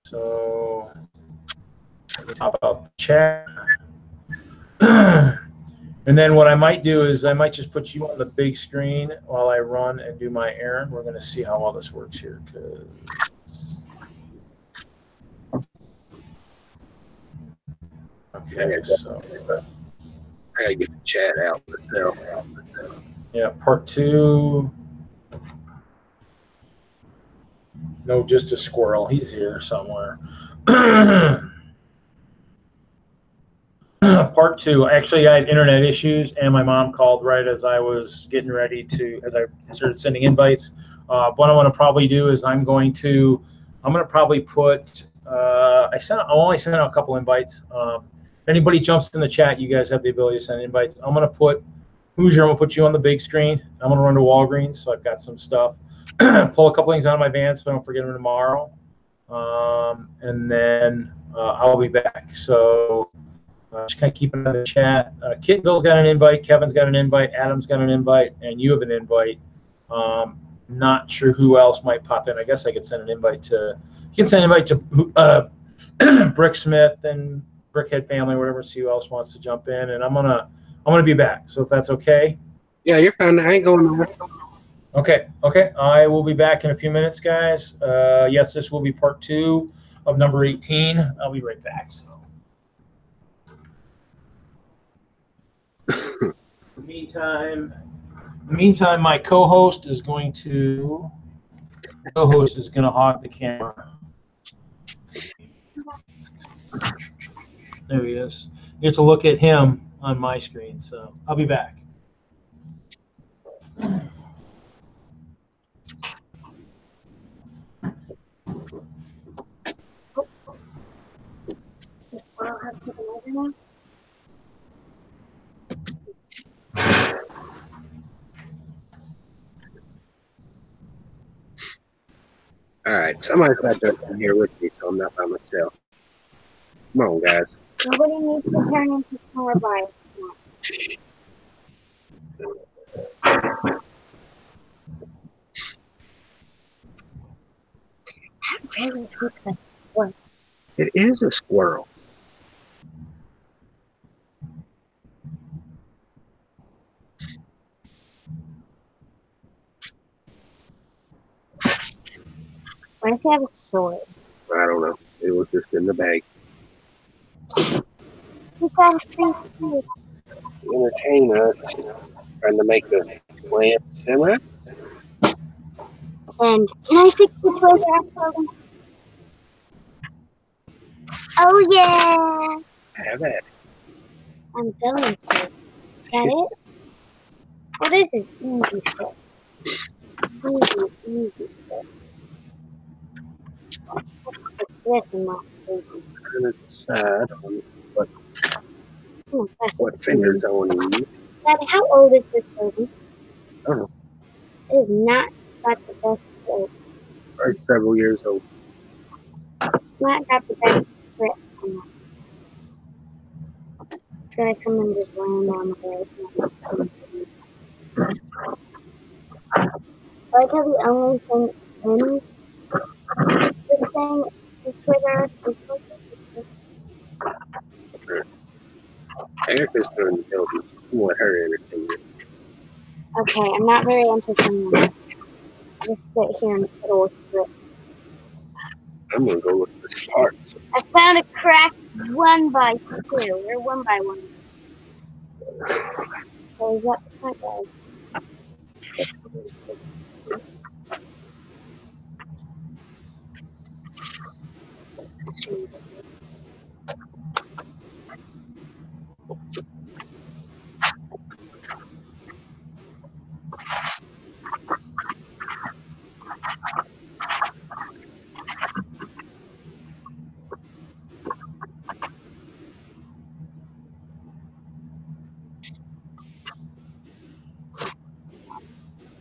So let me talk about the chat. And then what I might do is I might just put you on the big screen while I run and do my errand. We're going to see how well this works here. Okay, so I gotta get the chat out myself. yeah, part 2. No, just a squirrel. He's here somewhere. Part 2. Actually, I had internet issues, and my mom called right as I was getting ready to, as I started sending invites. What I'm going to probably do is I'm going to probably put. I only sent out a couple invites. If anybody jumps in the chat, you guys have the ability to send invites. I'm going to put Hoosier. I'm going to put you on the big screen. I'm going to run to Walgreens, so I've got some stuff. Pull a couple things out of my van so I don't forget them tomorrow. And then I'll be back. So just kind of keep it in the chat. Kit Bill's got an invite. Kevin's got an invite. Adam's got an invite. And you have an invite. Not sure who else might pop in. I guess I could send an invite to. You can send an invite to Brick Smith and Brickhead family, whatever. See who else wants to jump in. And I'm gonna be back. So if that's okay. Yeah, you're fine. I ain't going nowhere. Okay. I will be back in a few minutes, guys. Yes, this will be part 2 of number 18. I'll be right back. So. In the meantime, my co-host is going to hog the camera. There he is. You get to look at him on my screen. So I'll be back. The squirrel has to go over now. All right, somebody's got to come here with me, so I'm not by myself. Come on, guys. Nobody needs to turn into Snorbite. That really looks like a squirrel. It is a squirrel. Why does he have a sword? I don't know. It was just in the bag. He got a free sword. Entertain us. Trying to make the lamp simmer. And can I fix the Toys R Us program? Oh yeah! Have at it. I'm going to. Is that it? Oh, this is easy stuff. Easy stuff. What's this in my sleeve? Trying to decide on That's what fingers I want to use. Daddy, how old is this baby? I don't know. It is not got the best grip. Probably several years old. It's not got the best grip on it. I feel like someone just ran on the way. I like how the only thing in this thing is Toys R Us is like this. Erica's going to help me. You want her entertainment. Okay, I'm not very entertaining. Just sit here and fiddle with bricks. I'm going to go with the parts. I found a crack 1x2. Or 1x1. So is that the front guy?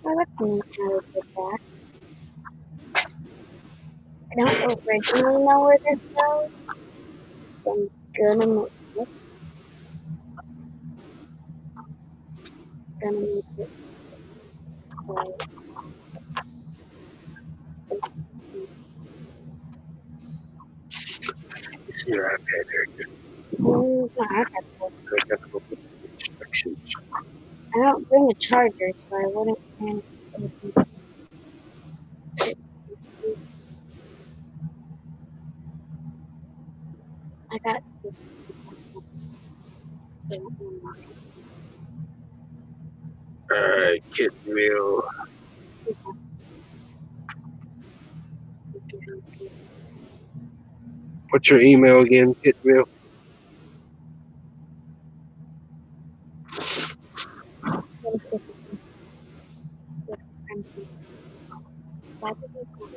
Oh, that's neat how they did that. I don't originally know where this goes. I'm gonna make it. Gonna make it quite. your iPad there. Use my iPad. I got to go put the instructions. I don't bring a charger, so I wouldn't panic. I got 6. Alright, kitten meal. What's your email again, kitten meal? What is this one? With crimson. Why did this one?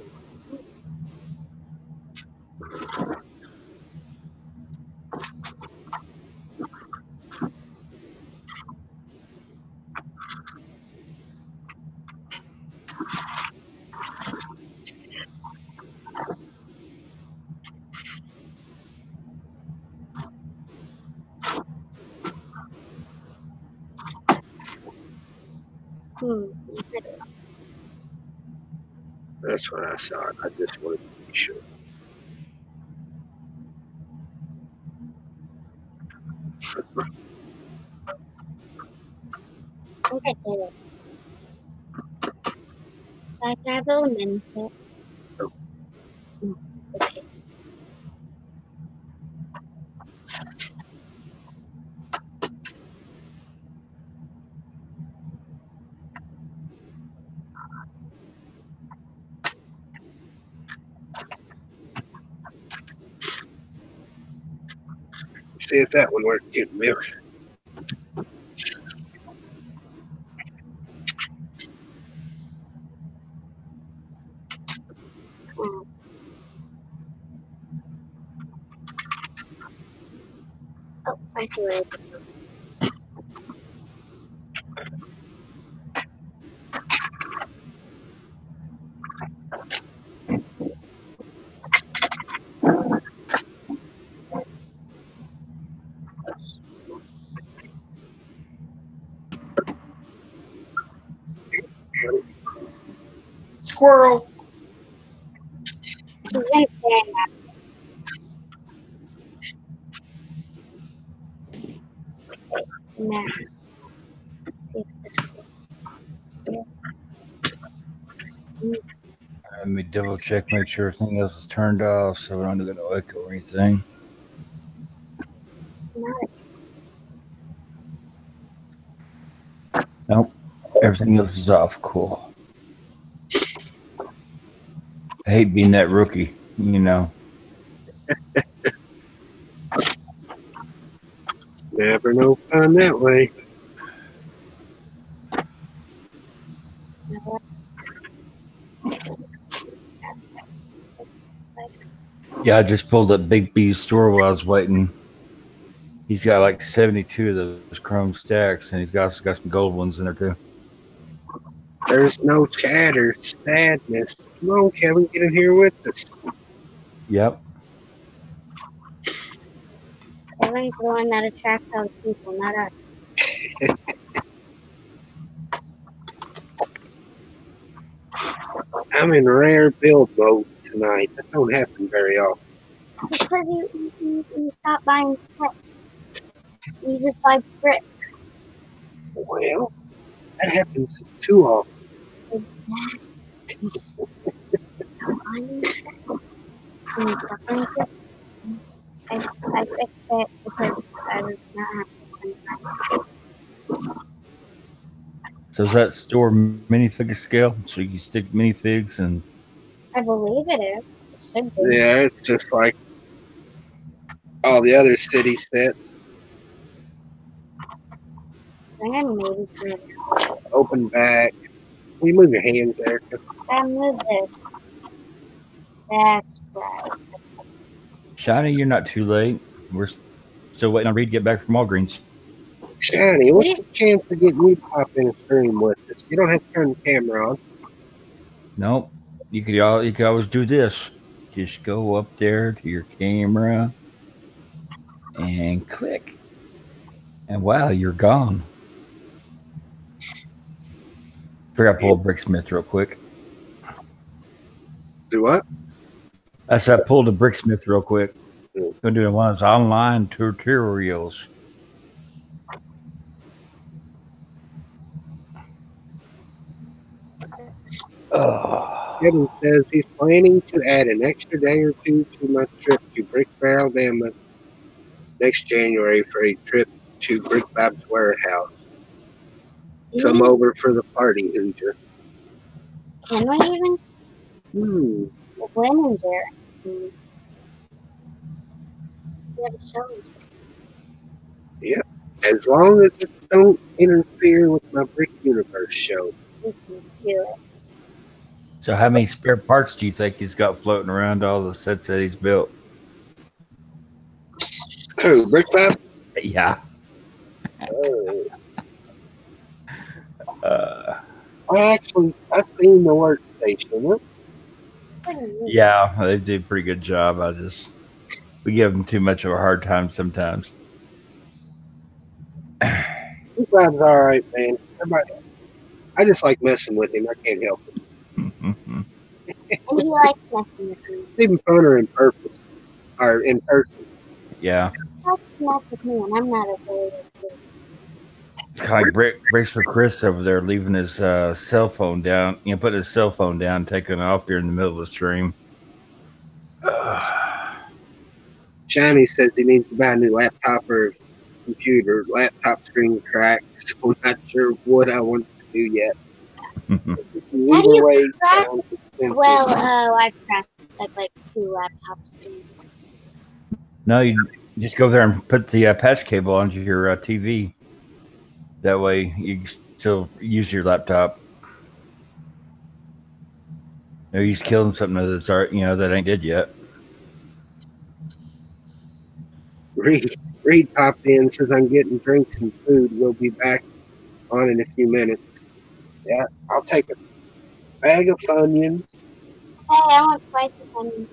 That's what I thought. I just wanted to be sure. I think I did it. Can I have a little mini set? No. Okay. See if that one worked, kitten meal. Oh, I see what I did. Squirrel. He's been staring at me. Now, let's see if this will. Let me double check, make sure everything else is turned off so we don't do no echo or anything. Nope, everything else is off. Cool. I hate being that rookie, you know. Never no fun that way. Yeah, I just pulled up Big B's store while I was waiting. He's got like 72 of those chrome stacks, and he's got some gold ones in there too. There's no chatter, sadness. Come on, Kevin, get in here with us. Yep. Kevin's the one that attracts all the people, not us. I'm in rare build mode tonight. That don't happen very often. Because you stop buying sets. You just buy bricks. Well, that happens too often. Exactly. So I need sets. And stop buying bricks. I fixed it because I was not happy with my. So is that store minifig scale? So you stick minifigs and... I believe it is. It should be. Yeah, it's just like all the other city sets. I think I maybe three. Open back. Will you move your hands there? I moved this. That's right. Shiny, you're not too late. We're still waiting on Reed to get back from Walgreens. Shiny, what's the chance of getting you to pop in a stream with us? You don't have to turn the camera on. Nope. You could always do this. Just go up there to your camera and click. And wow, you're gone. Figure out pull a Bricksmith real quick. Do what? I said I pulled a Bricksmith real quick. Going to do one of those online tutorials. Oh. Kevin says he's planning to add an extra day or two to my trip to Brickworld, Alabama next January for a trip to Brick Bob's warehouse. Come over for the party, Hoosier. Can we even? When in January? We have a challenge. Yeah. As long as it don't interfere with my Brick Universe show. We can do it. So how many spare parts do you think he's got floating around all the sets that he's built? Who, Brick Bob? Yeah. Oh. I seen the workstation. Yeah, they do a pretty good job. We give them too much of a hard time sometimes. Brick Bob's all right, man. I just like messing with him. I can't help it. And he likes messing with me. It's even funner in person. Yeah. Let's mess with me, and I'm not afraid of you. It's kind of like Bricks for Chris over there leaving his cell phone down, putting his cell phone down, taking it off here in the middle of the stream. Shiny says he needs to buy a new laptop or computer. Laptop screen cracked, so I'm not sure what I want to do yet. Either way, sounds expensive. Well, I've cracked like 2 laptop screens. No, you just go there and put the patch cable onto your TV. That way you can still use your laptop. Maybe he's killing something that's that ain't dead yet. Reed popped in, says I'm getting drinks and food. We'll be back on in a few minutes. Yeah, I'll take a bag of Funyuns. Hey, I want spicy onions.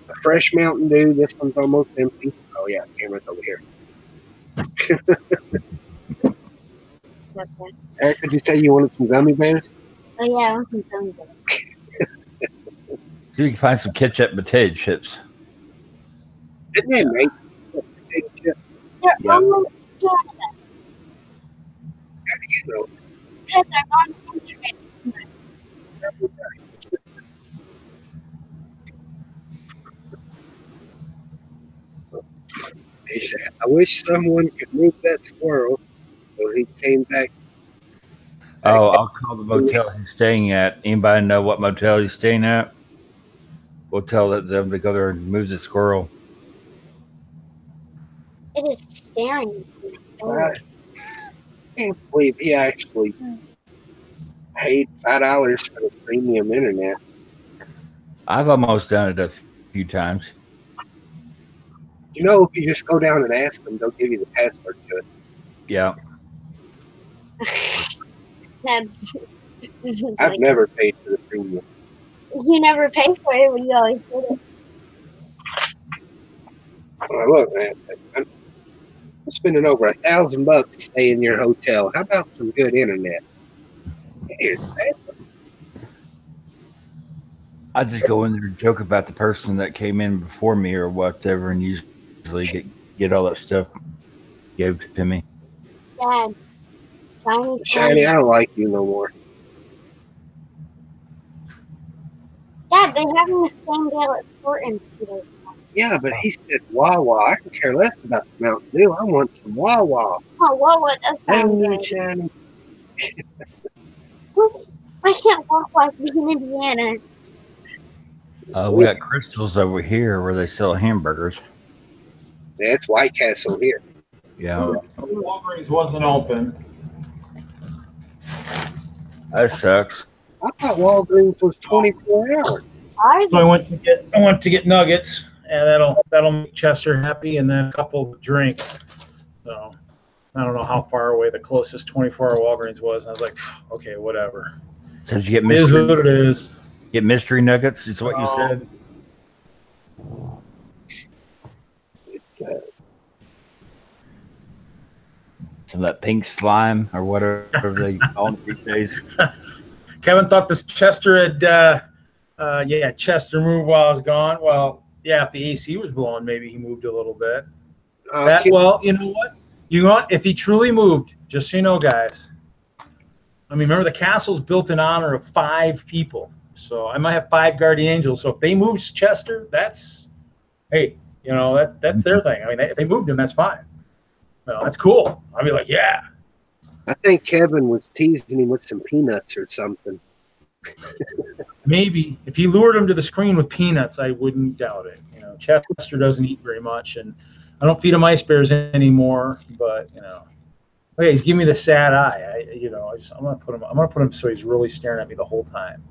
A fresh Mountain Dew. This one's almost empty. Oh yeah, camera's over here. Okay. Eric, did you say you wanted some gummy bears? Oh yeah, I want some gummy bears. See if you can find some ketchup and potato chips. Isn't that right? They're only in Canada. How do you know? Because I'm on the internet. He said, I wish someone could move that squirrel. So he came back. Oh, I'll call the motel he's staying at. Anybody know what motel he's staying at? We'll tell them to go there and move the squirrel. It is staring at me. I can't believe he actually paid $5 for the premium internet. I've almost done it a few times. You know, if you just go down and ask them, they'll give you the password to it. Yeah. That's I've never paid for the premium. You never pay for it when you always get it. Well, look, man, I'm spending over $1,000 to stay in your hotel. How about some good internet? Here's that. I just go in there and joke about the person that came in before me or whatever, and usually get all that stuff gave to me. Dad, Shiny, I don't like you no more. Dad, they having the same deal at Thornton's 2 days ago. Yeah, but he said Wawa. I can care less about the Mountain Dew. I want some Wawa. Oh, Wawa does sound Dang, good. Shiny. Why can't Wawa be in Indiana? We got Crystals over here where they sell hamburgers. Yeah, it's White Castle here. Yeah. Walgreens wasn't open. That sucks. I thought Walgreens was 24 hours. Ours So I went to get nuggets, and that'll make Chester happy, and then a couple of drinks. So I don't know how far away the closest 24-hour Walgreens was. And I was like, okay, whatever. So did you get It is what it is. Get mystery nuggets? Is what you said? It's, Some of that pink slime or whatever they call it these days. Kevin thought this Chester had, Chester moved while I was gone. Well, if the AC was blowing, maybe he moved a little bit. Okay. Well, you know what? If he truly moved, just so you know, guys. I mean, remember the castle's built in honor of 5 people, so I might have 5 guardian angels. So if they moved Chester, that's that's their thing. I mean, if they moved him, that's fine. No, that's cool. I'd be like, yeah. I think Kevin was teasing him with some peanuts or something. Maybe if he lured him to the screen with peanuts, I wouldn't doubt it. Chester doesn't eat very much, and I don't feed him ice bears anymore. But okay, he's giving me the sad eye. I'm gonna put him so he's really staring at me the whole time.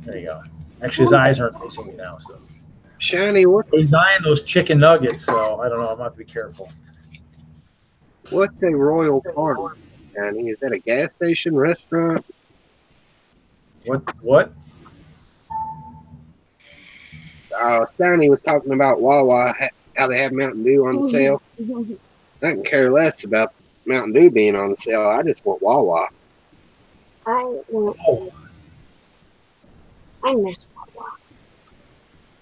There you go. Actually, his eyes aren't facing me now, so. Shiny, He's eyeing those chicken nuggets, so I don't know. I'm gonna have to be careful. what's a Royal Farm, Shiny? Is that a gas station, restaurant? What? Shiny was talking about Wawa, how they have Mountain Dew on sale. I can care less about Mountain Dew being on sale. I just want Wawa. I miss Wawa.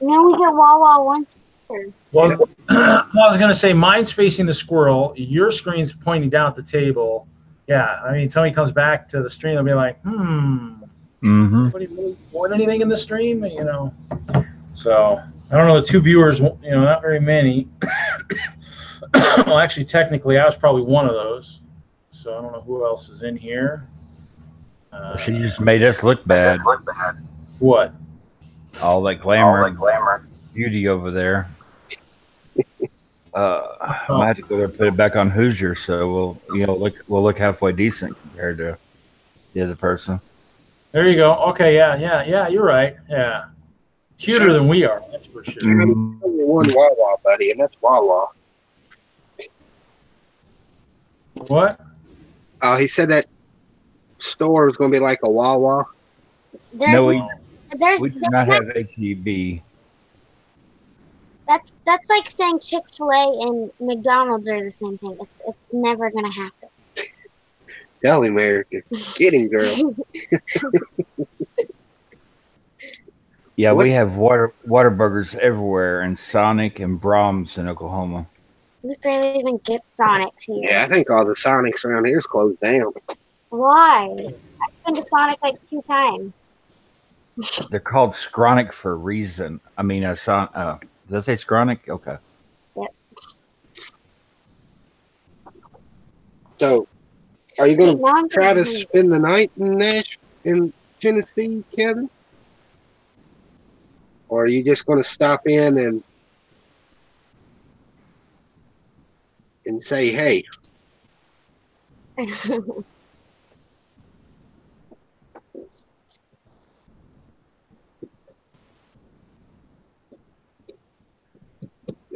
We get Wawa once a year. Well, I was gonna say mine's facing the squirrel. Your screen's pointing down at the table. Yeah, I mean, somebody comes back to the stream, they'll be like, Anybody really want anything in the stream? So I don't know. The 2 viewers, not very many. Well, actually, technically, I was probably one of those. So I don't know who else is in here. She just made us look bad. What? All that glamour, beauty over there. I might have to go there and put it back on Hoosier, so we'll look halfway decent compared to the other person. There you go. Okay, yeah. You're right. Yeah, cuter than we are. That's for sure. Only one Wawa, buddy, and that's Wawa. What? He said that store was going to be like a Wawa. We do not have HEB. That's like saying Chick-fil-A and McDonald's are the same thing. It's never gonna happen. Tell him, Erica. Get him, girl. Yeah, we have Whataburgers everywhere, and Sonic and Brahms in Oklahoma. We barely even get Sonics here. Yeah, I think all the Sonics around here is closed down. Why? I've been to Sonic like 2 times. They're called Scronic for a reason. I mean, does that say Scronic? Okay. Yep. So, are you going to try to spend the night in Tennessee, Kevin? Or are you just going to stop in and say, hey?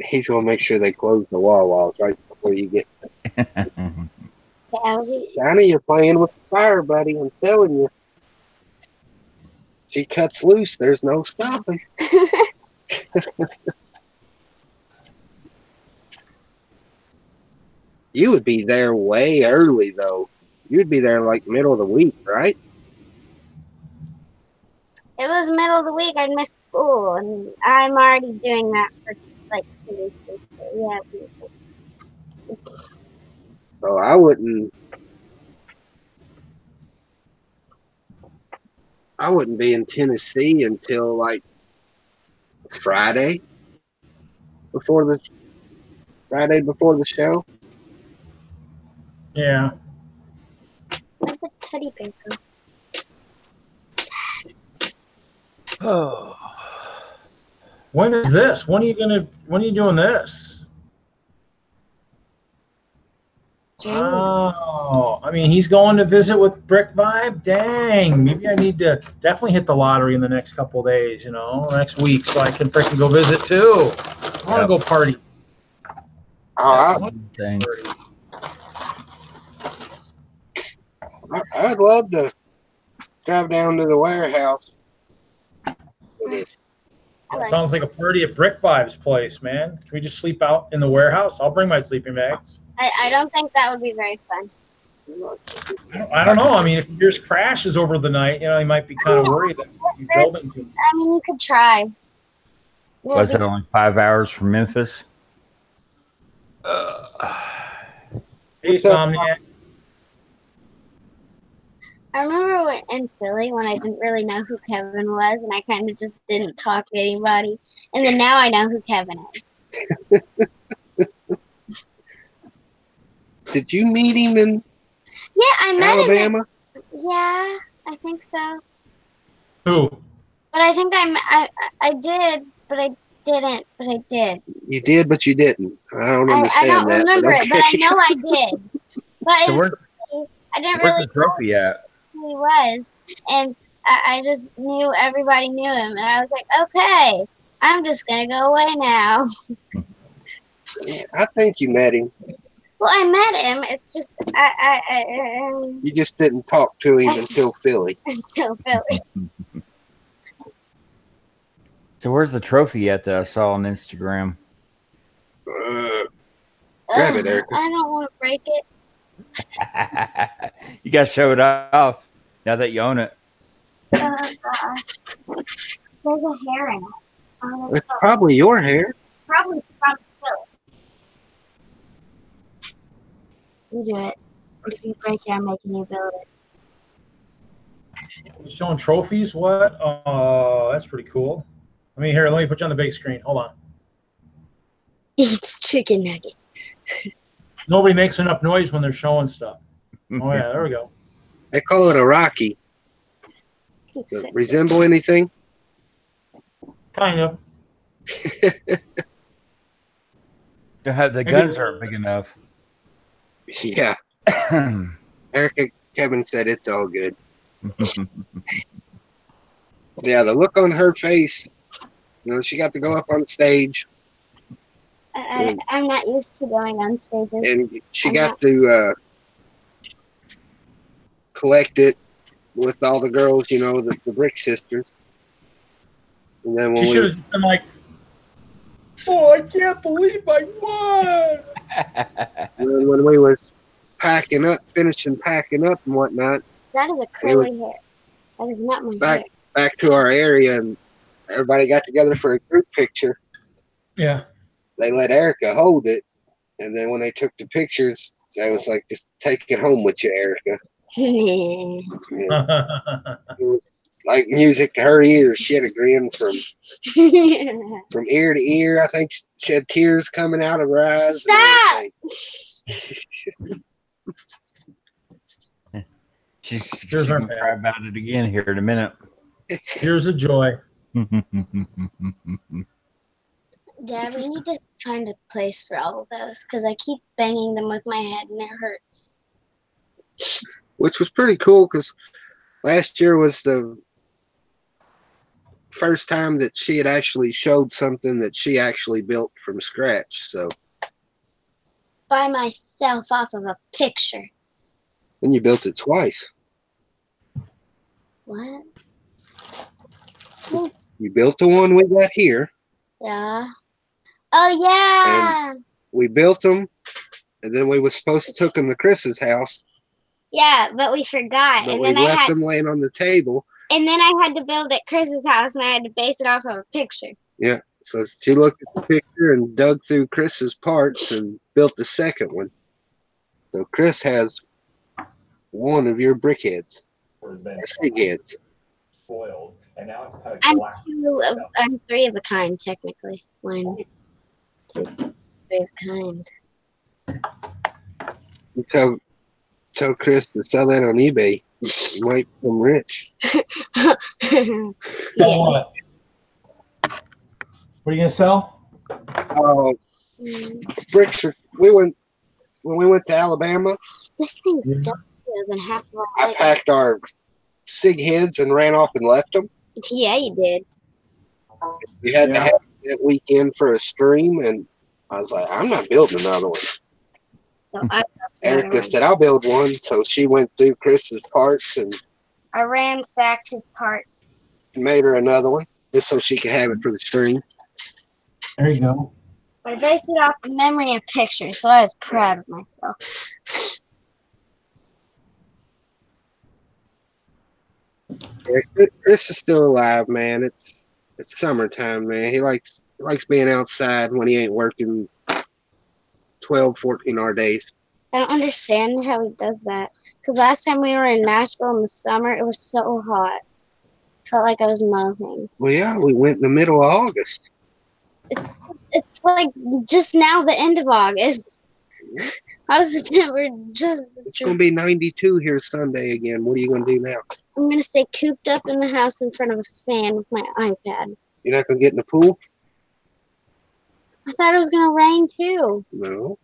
He's going to make sure they close the walls right before you get there. Johnny, you're playing with fire, buddy. I'm telling you. She cuts loose. There's no stopping. You would be there way early, though. You'd be there like middle of the week, right? It was middle of the week. I'd miss school, and I'm already doing that for like 2 weeks. Yeah. So I wouldn't be in Tennessee until like Friday before the show. Yeah. Where's the teddy bear go? Oh. When is this? When are you doing this? Oh, I mean, he's going to visit with Brick Vibe? Dang, maybe I need to definitely hit the lottery in the next couple of days, next week, so I can freaking go visit too. I want to go party. Dang. I'd love to drive down to the warehouse. Sounds like a party at Brick Vibe's place, man. Can we just sleep out in the warehouse? I'll bring my sleeping bags. I don't think that would be very fun. I don't know. I mean, if yours crashes over the night, you might be kind of worried that you build it. I mean, you could try. Well, Was it only 5 hours from Memphis? Hey, What's up? Somniac. I remember in Philly when I didn't really know who Kevin was, and I kind of just didn't talk to anybody. And then now I know who Kevin is. Did you meet him in Yeah, I met Alabama? him. Yeah, I think so. Who? But I think I did, but I didn't, but I did. You did, but you didn't. I don't I understand don't that. remember it, but I okay. know I did. But So in where's Philly, I didn't where's really the trophy at? know who he was, and I just knew everybody knew him, and I was like, okay, I'm just gonna go away now. I think you met him. Well, I met him. It's just You just didn't talk to him until Philly. until Philly. So where's the trophy at that I saw on Instagram? Grab it, Erica. I don't want to break it. You got to show it off now that you own it. Oh gosh, there's a hair in it. Oh, It's probably your hair. probably from Philly. You do it. But if you break it, I'm making you build it. Showing trophies? What? That's pretty cool. Let me put you on the big screen. Hold on. Eats chicken nuggets. Nobody makes enough noise when they're showing stuff. Oh yeah, there we go. They call it a Rocky. Does it resemble anything? Kind of. The guns aren't big enough. Yeah. Erica, Kevin said it's all good. Yeah, the look on her face, she got to go up on stage. I'm not used to going on stages. And she got to collect it with all the girls, the Brick Sisters. And then She should have been like, "Oh, I can't believe I won!" when we was finishing packing up and whatnot. That is a curly hair. That is not my hair. Back to our area, and everybody got together for a group picture. Yeah. They let Erica hold it, and then when they took the pictures, I was like, "Just take it home with you, Erica." It was like music to her ears. She had a grin from ear to ear. I think she had tears coming out of her eyes. Stop! She's gonna cry about it again here in a minute. Here's a joy. Dad, we need to find a place for all of those because I keep banging them with my head and it hurts. Which was pretty cool because last year was the first time that she had actually showed something that she actually built from scratch. So By myself off of a picture. and you built it twice. What? You built the one we got here. Yeah. Oh yeah. And we built them, and then we was supposed to took them to Chris's house. Yeah, but we forgot. But and we then left them laying on the table. And then I had to build at Chris's house, and I had to base it off of a picture. Yeah. So she looked at the picture and dug through Chris's parts and built the second one. So Chris has one of your brick heads. Or sig heads. Spoiled, and now it's kind of I'm three of a kind, technically. 1, 2, 3 of a kind. You tell Chris to sell that on eBay. You might become rich. So what? What are you gonna sell? Bricks. When we went to Alabama. This thing's dustier than half of our I packed our sig heads and ran off and left them. Yeah, you did. We had to have that weekend for a stream, and I was like, I'm not building another one. So Erica said, I'll build one. So she went through Chris's parts and I ransacked his parts. Made her another one just so she could have it for the stream. There you go. I based it off a memory and picture, so I was proud of myself. Chris is still alive, man. It's summertime, man. He likes likes being outside when he ain't working 12, 14-hour days. I don't understand how he does that. Because last time we were in Nashville in the summer, it was so hot. Felt like I was melting. Well, yeah, we went in the middle of August. It's like just now the end of August. How does it? We're just. It's going to be 92 here Sunday again. What are you going to do now? I'm going to stay cooped up in the house in front of a fan with my iPad. You're not going to get in the pool? I thought it was going to rain too. No.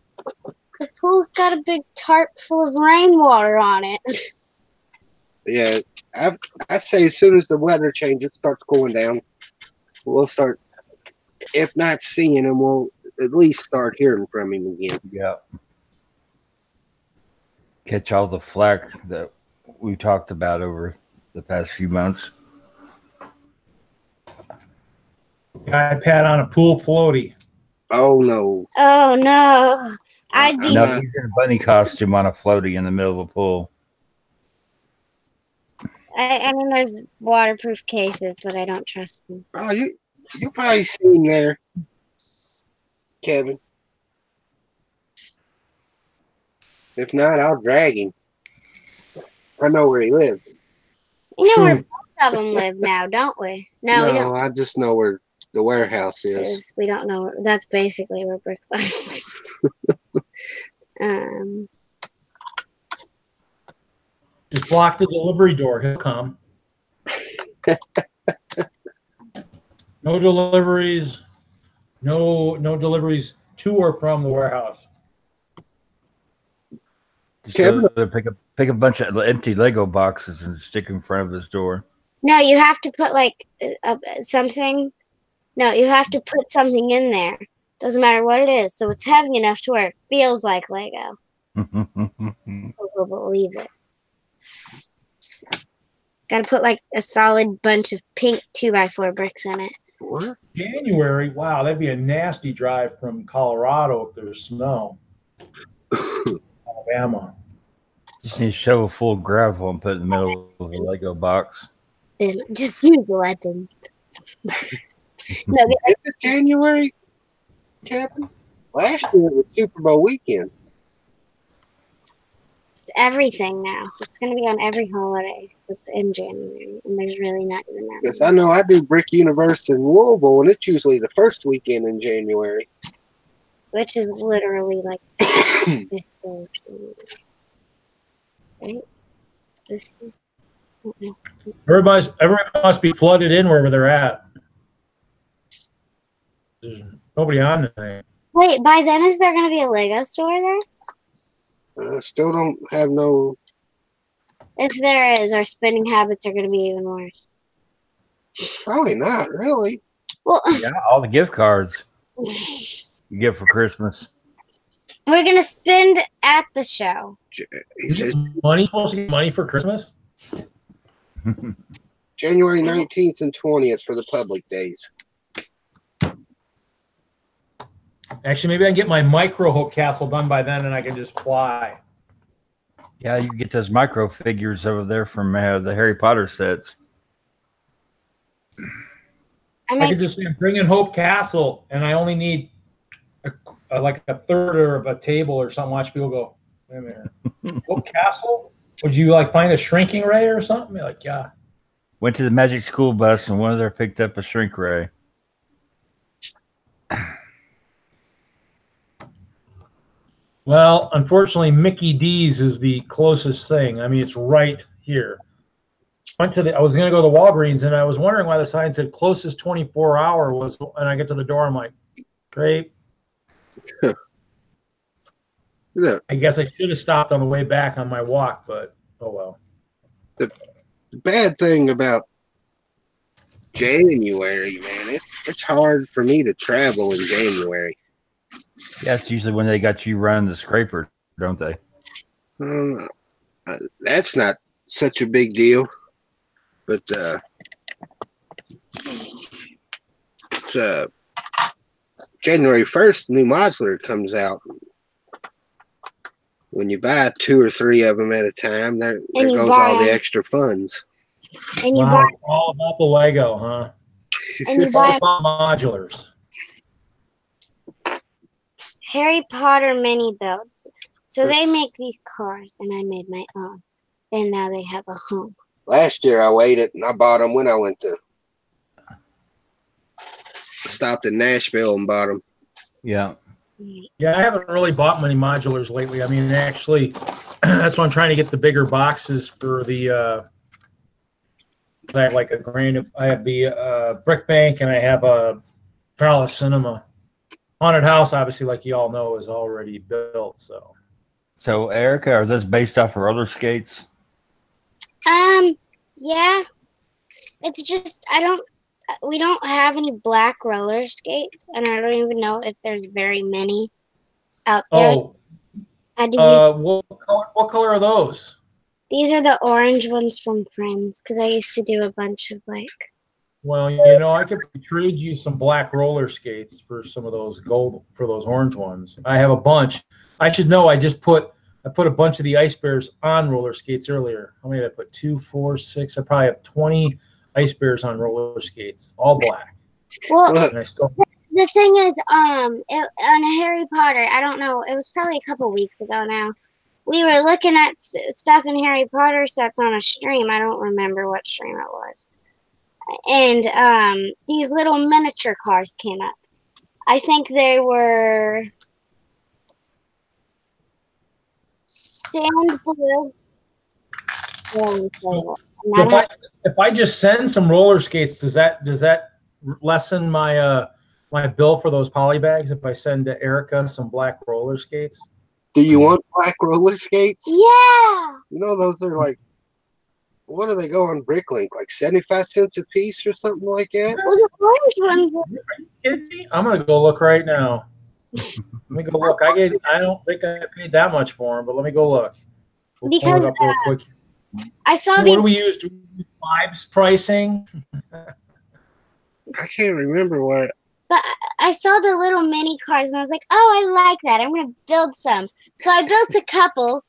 The pool's got a big tarp full of rainwater on it. Yeah, I'd say as soon as the weather changes, starts cooling down, we'll start, if not seeing him, we'll at least start hearing from him again. Yeah. Catch all the flack that we talked about over the past few months. iPad on a pool floaty. Oh, no. Oh, no. I'd be. No, he's in a bunny costume on a floaty in the middle of a pool. I mean, there's waterproof cases, but I don't trust them. Oh, you probably seen him there, Kevin. If not, I'll drag him. I know where he lives. You know where both of them live now, don't we? No, we don't. I just know where the warehouse is. We don't know. That's basically where Brick lives. Just block the delivery door. He'll come. No deliveries. No deliveries to or from the warehouse. Just pick a bunch of empty Lego boxes and stick in front of his door. No, you have to put like something. No, you have to put something in there. Doesn't matter what it is. So it's heavy enough to where it feels like Lego. We'll believe it. Got to put like a solid bunch of pink 2x4 bricks in it. What? January? Wow, that'd be a nasty drive from Colorado if there's snow. Alabama. Just need to shovel full of gravel and put it in the middle of a Lego box. Just use the weapon. No, is it January, Kevin? Last year was Super Bowl weekend. It's everything now. It's going to be on every holiday. It's in January, and there's really not even that. Because I know I do Brick Universe in Louisville, and it's usually the first weekend in January. Which is literally like 5th of January. Right? This year? Everybody must be flooded in wherever they're at. There's nobody on the thing. Wait, by then is there going to be a Lego store there? Still don't have no. If there is, our spending habits are going to be even worse. Probably not, really. Well, yeah, all the gift cards you get for Christmas. We're going to spend at the show. Money supposed to get money for Christmas? January 19th and 20th for the public days. Actually, maybe I can get my micro hook castle done by then, and I can just fly. Yeah, you can get those micro figures over there from the Harry Potter sets. I could just say, bring in Hope Castle, and I only need like a third of a table or something. Watch people go, wait a minute. Hope Castle? Would you like find a shrinking ray or something? You're like, yeah. Went to the Magic School Bus, and one of them picked up a shrink ray. Well, unfortunately, Mickey D's is the closest thing. I mean, it's right here. I was going to go to Walgreens, and I was wondering why the sign said closest 24-hour was, and I get to the door, I'm like, great. Yeah. I guess I should have stopped on the way back on my walk, but oh well. The bad thing about January, man, it's hard for me to travel in January. Yeah, it's usually when they got you running the scraper, don't they? That's not such a big deal, but it's January 1st, new modular comes out. When you buy 2 or 3 of them at a time, there goes all the extra funds. And you buy all about the Lego, huh? And you All buy about modulars. Harry Potter mini builds. So they make these cars, and I made my own. And now they have a home. Last year I waited and I bought them when I went to stopped in Nashville and bought them. Yeah. Yeah, I haven't really bought many modulars lately. I mean, actually, that's why I'm trying to get the bigger boxes for the. I have like I have the Brick Bank, and I have a Palace Cinema. Haunted House, obviously, like you all know, is already built. So, Erica, are those based off of roller skates? Yeah. It's just we don't have any black roller skates, and I don't even know if there's very many out there. Oh, what color are those? These are the orange ones from Friends, because I used to do a bunch of like. Well, I could trade you some black roller skates for some of those those orange ones. I have a bunch. I should know. I put a bunch of the Ice Bears on roller skates earlier. How many did I put? 2, 4, 6. I probably have 20 Ice Bears on roller skates, all black. Well, and I still. The thing is, on Harry Potter, I don't know. It was probably a couple weeks ago now. We were looking at stuff in Harry Potter sets on a stream. I don't remember what stream it was. And these little miniature cars came up. I think they were sand blue. If I just send some roller skates, does that lessen my my bill for those poly bags? If I send to Erica some black roller skates. Do you want black roller skates? Yeah. Those are like, what do they go on Bricklink? Like 75 cents a piece or something like that? Well, the orange ones. I'm gonna go look right now. Let me go look. I don't think I paid that much for them, but let me go look. Because real quick. I saw what do we use? Do we use Vibes pricing? I can't remember what. But I saw the little mini cars and I was like, oh, I like that. I'm going to build some. So I built a couple.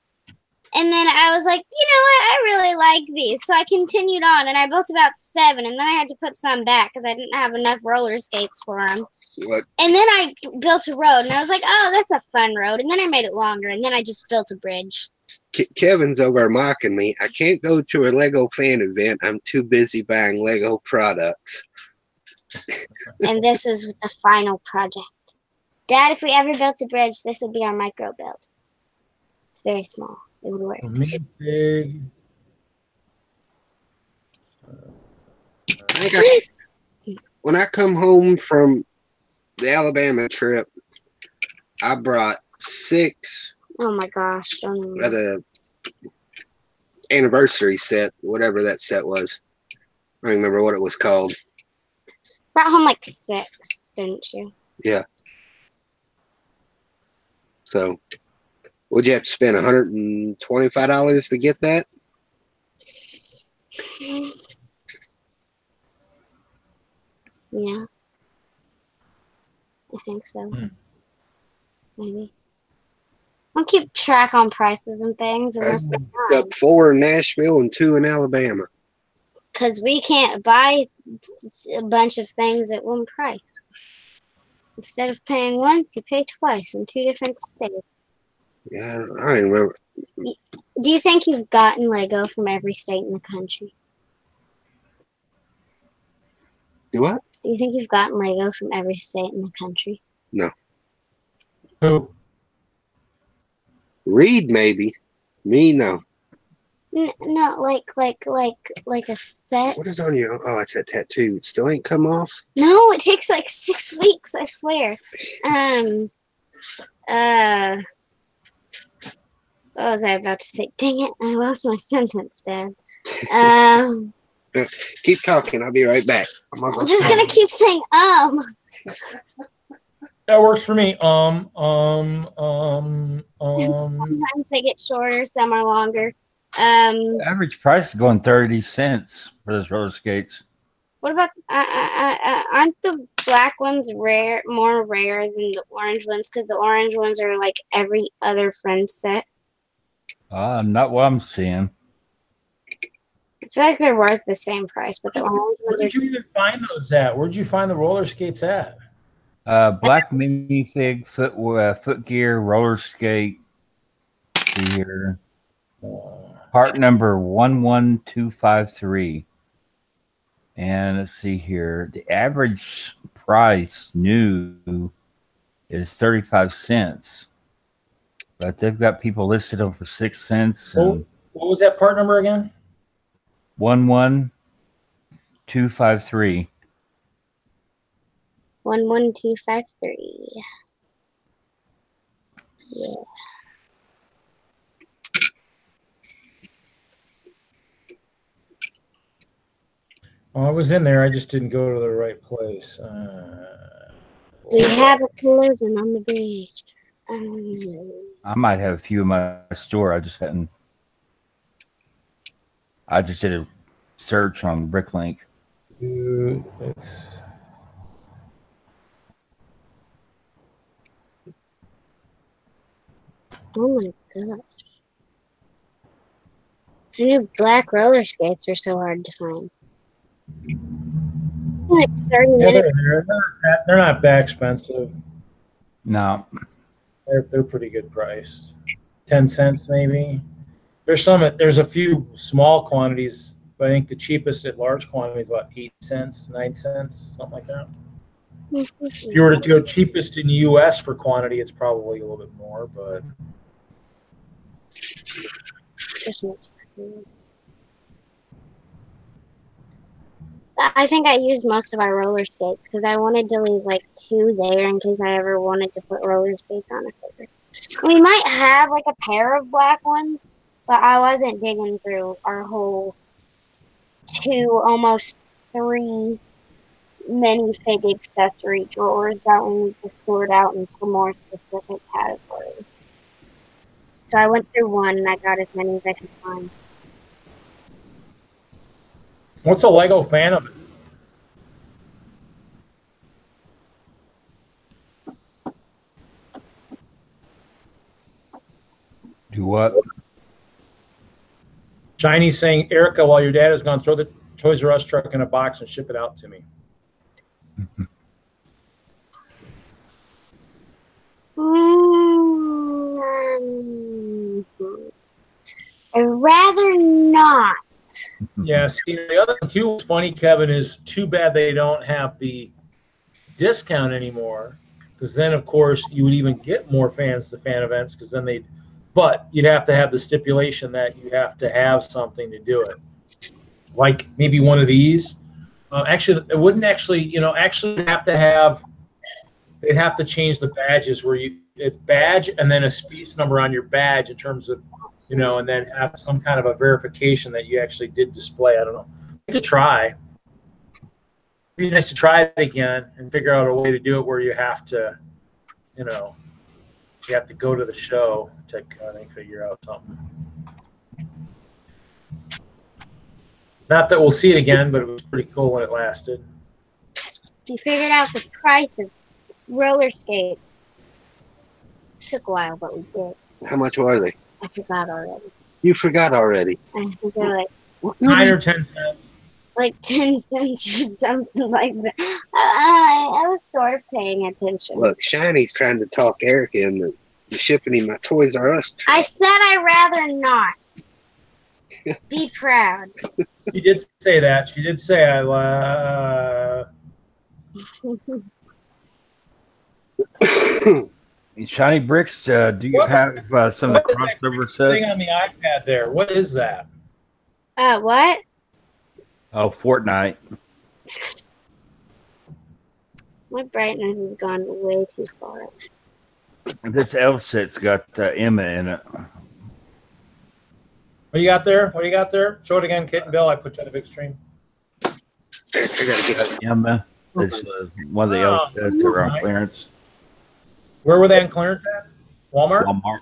And then I was like, you know what? I really like these. So I continued on and I built about 7. And then I had to put some back because I didn't have enough roller skates for them. What? And then I built a road and I was like, oh, that's a fun road. And then I made it longer. And then I just built a bridge. Kevin's over mocking me. I can't go to a Lego fan event. I'm too busy buying Lego products. And this is the final project. Dad, if we ever built a bridge, this would be our micro build. It's very small. It would work. Big. When I come home from the Alabama trip, I brought 6. Oh my gosh. Of the anniversary set, whatever that set was. I don't remember what it was called. Brought home like 6, didn't you? Yeah. So, would you have to spend $125 to get that? Yeah. I think so. Maybe. I'll keep track on prices and things. Got 4 in Nashville and 2 in Alabama. Because we can't buy a bunch of things at one price. Instead of paying once, you pay twice in 2 different states. Yeah, I don't remember. Do you think you've gotten Lego from every state in the country? Do what? Do you think you've gotten Lego from every state in the country? No. Who? Reed, maybe. Me, no. No, like a set. What is on your? Oh, it's that tattoo. It still ain't come off. No, it takes like 6 weeks. I swear. What was I about to say? Dang it! I lost my sentence, Dad. Keep talking. I'll be right back. I'm just gonna keep saying That works for me. Sometimes they get shorter, some are longer. Average price is going 30 cents for those roller skates. What about aren't the black ones more rare than the orange ones? Because the orange ones are like every other friend set. Not what I'm seeing. I feel like they're worth the same price, but the orange ones Where did you even find those at? Where'd you find the roller skates at? Black minifig, footgear, roller skate. See here. Part number 11253. And let's see here. The average price new is 35 cents. But they've got people listed them for 6 cents. And what was that part number again? 11253. 11253. Yeah. Oh, I was in there. I just didn't go to the right place. We have a collision on the bridge. I might have a few in my store. I just did a search on Bricklink. Oh my gosh. I knew black roller skates were so hard to find. Like 30 minutes. They're not that expensive. No. They're pretty good priced. 10 cents maybe. There's a few small quantities, but I think the cheapest at large quantity is about 8 cents, 9 cents, something like that. If you were to go cheapest in the US for quantity, it's probably a little bit more, but I think I used most of our roller skates because I wanted to leave like 2 there in case I ever wanted to put roller skates on a figure. We might have like a pair of black ones, but I wasn't digging through our whole 2, almost 3 minifig accessory drawers that we need to sort out into more specific categories. So I went through one and I got as many as I could find. what's a Lego fan of it? Do what? Shiny's saying, Erica, while your dad is gone, throw the Toys R Us truck in a box and ship it out to me. I'd rather not. Yeah, see, the other thing too, what's funny, Kevin, is too bad they don't have the discount anymore, because then, of course, you would even get more fans to fan events, because then but you'd have to have the stipulation that you have to have something to do it. Like maybe one of these. Actually, it wouldn't actually, they'd have to change the badges where it's badge and then a space number on your badge in terms of, and then have some kind of a verification that you actually did display. I don't know. You could try. It'd be nice to try it again and figure out a way to do it where you have to, you have to go to the show to kind of figure out something. Not that we'll see it again, but it was pretty cool when it lasted. We figured out the price of roller skates. It took a while, but we did. How much are they? I forgot already. You forgot already. I think they're like 9 or 10 cents. Like 10 cents or something like that. I was sort of paying attention. Look, Shiny's trying to talk Erica into shipping him my Toys R Us truck. I said I'd rather not. Be proud. She did say that. She did say Shiny Bricks, do you have some of the crossover sets? Thing on the iPad there. What is that? What? Oh, Fortnite. My brightness has gone way too far. This elf set's got Emma in it. What do you got there? What do you got there? Show it again, Kit and Bill. I put you on a big stream. I gotta get Emma. It's one of the elf sets that are on clearance. Where were they on clearance at? Walmart? Walmart.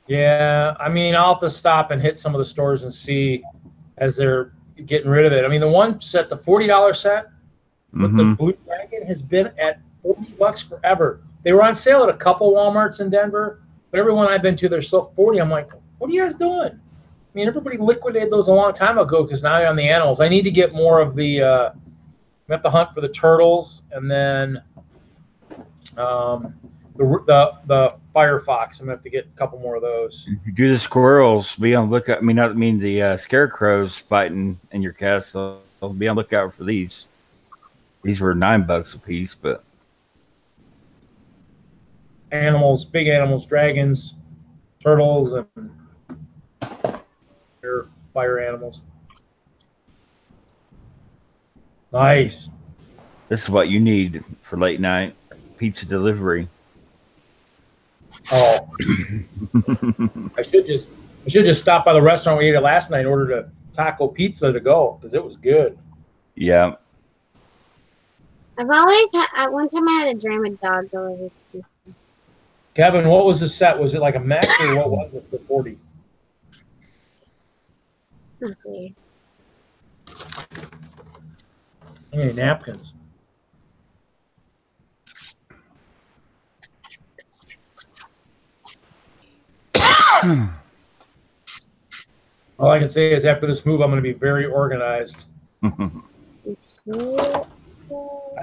Yeah, I mean, I'll have to stop and hit some of the stores and see as they're getting rid of it. I mean, the one set, the $40 set with the Blue Dragon has been at $40 forever. They were on sale at a couple Walmarts in Denver, but everyone I've been to, they're still $40. I'm like, what are you guys doing? I mean, everybody liquidated those a long time ago because now they're on the animals. I need to get more of the we have to hunt for the turtles, and then the fire fox. I'm gonna have to get a couple more of those. If you do the squirrels, be on lookout. I mean the scarecrows fighting in your castle. Be on lookout for these. These were $9 a piece, but Animals, big animals, dragons, turtles, and fire animals. Nice. this is what you need for late night pizza delivery. Oh, I should just stop by the restaurant we ate at last night and ordered a taco pizza to go because it was good. Yeah. I've always had. At one time, I had a dream of dog delivery pizza. Kevin, what was the set? Was it like a mech or what was it for 40? That's weird. How many napkins? All I can say is after this move, I'm going to be very organized. I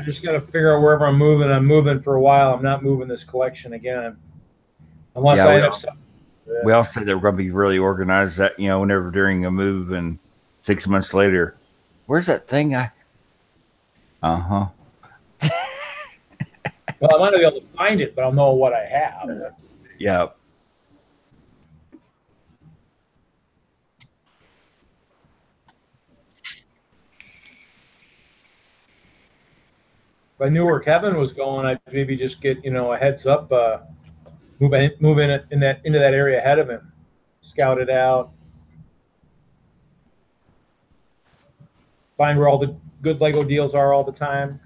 just got to figure out wherever I'm moving. I'm moving for a while. I'm not moving this collection again. Unless I end up... We all said that we're going to be really organized that, whenever during a move and 6 months later, where's that thing Uh-huh. Well, I might not be able to find it, but I'll know what I have. Yeah. If I knew where Kevin was going, I'd maybe just get, a heads up, move into that area ahead of him, scout it out, find where all the good Lego deals are all the time.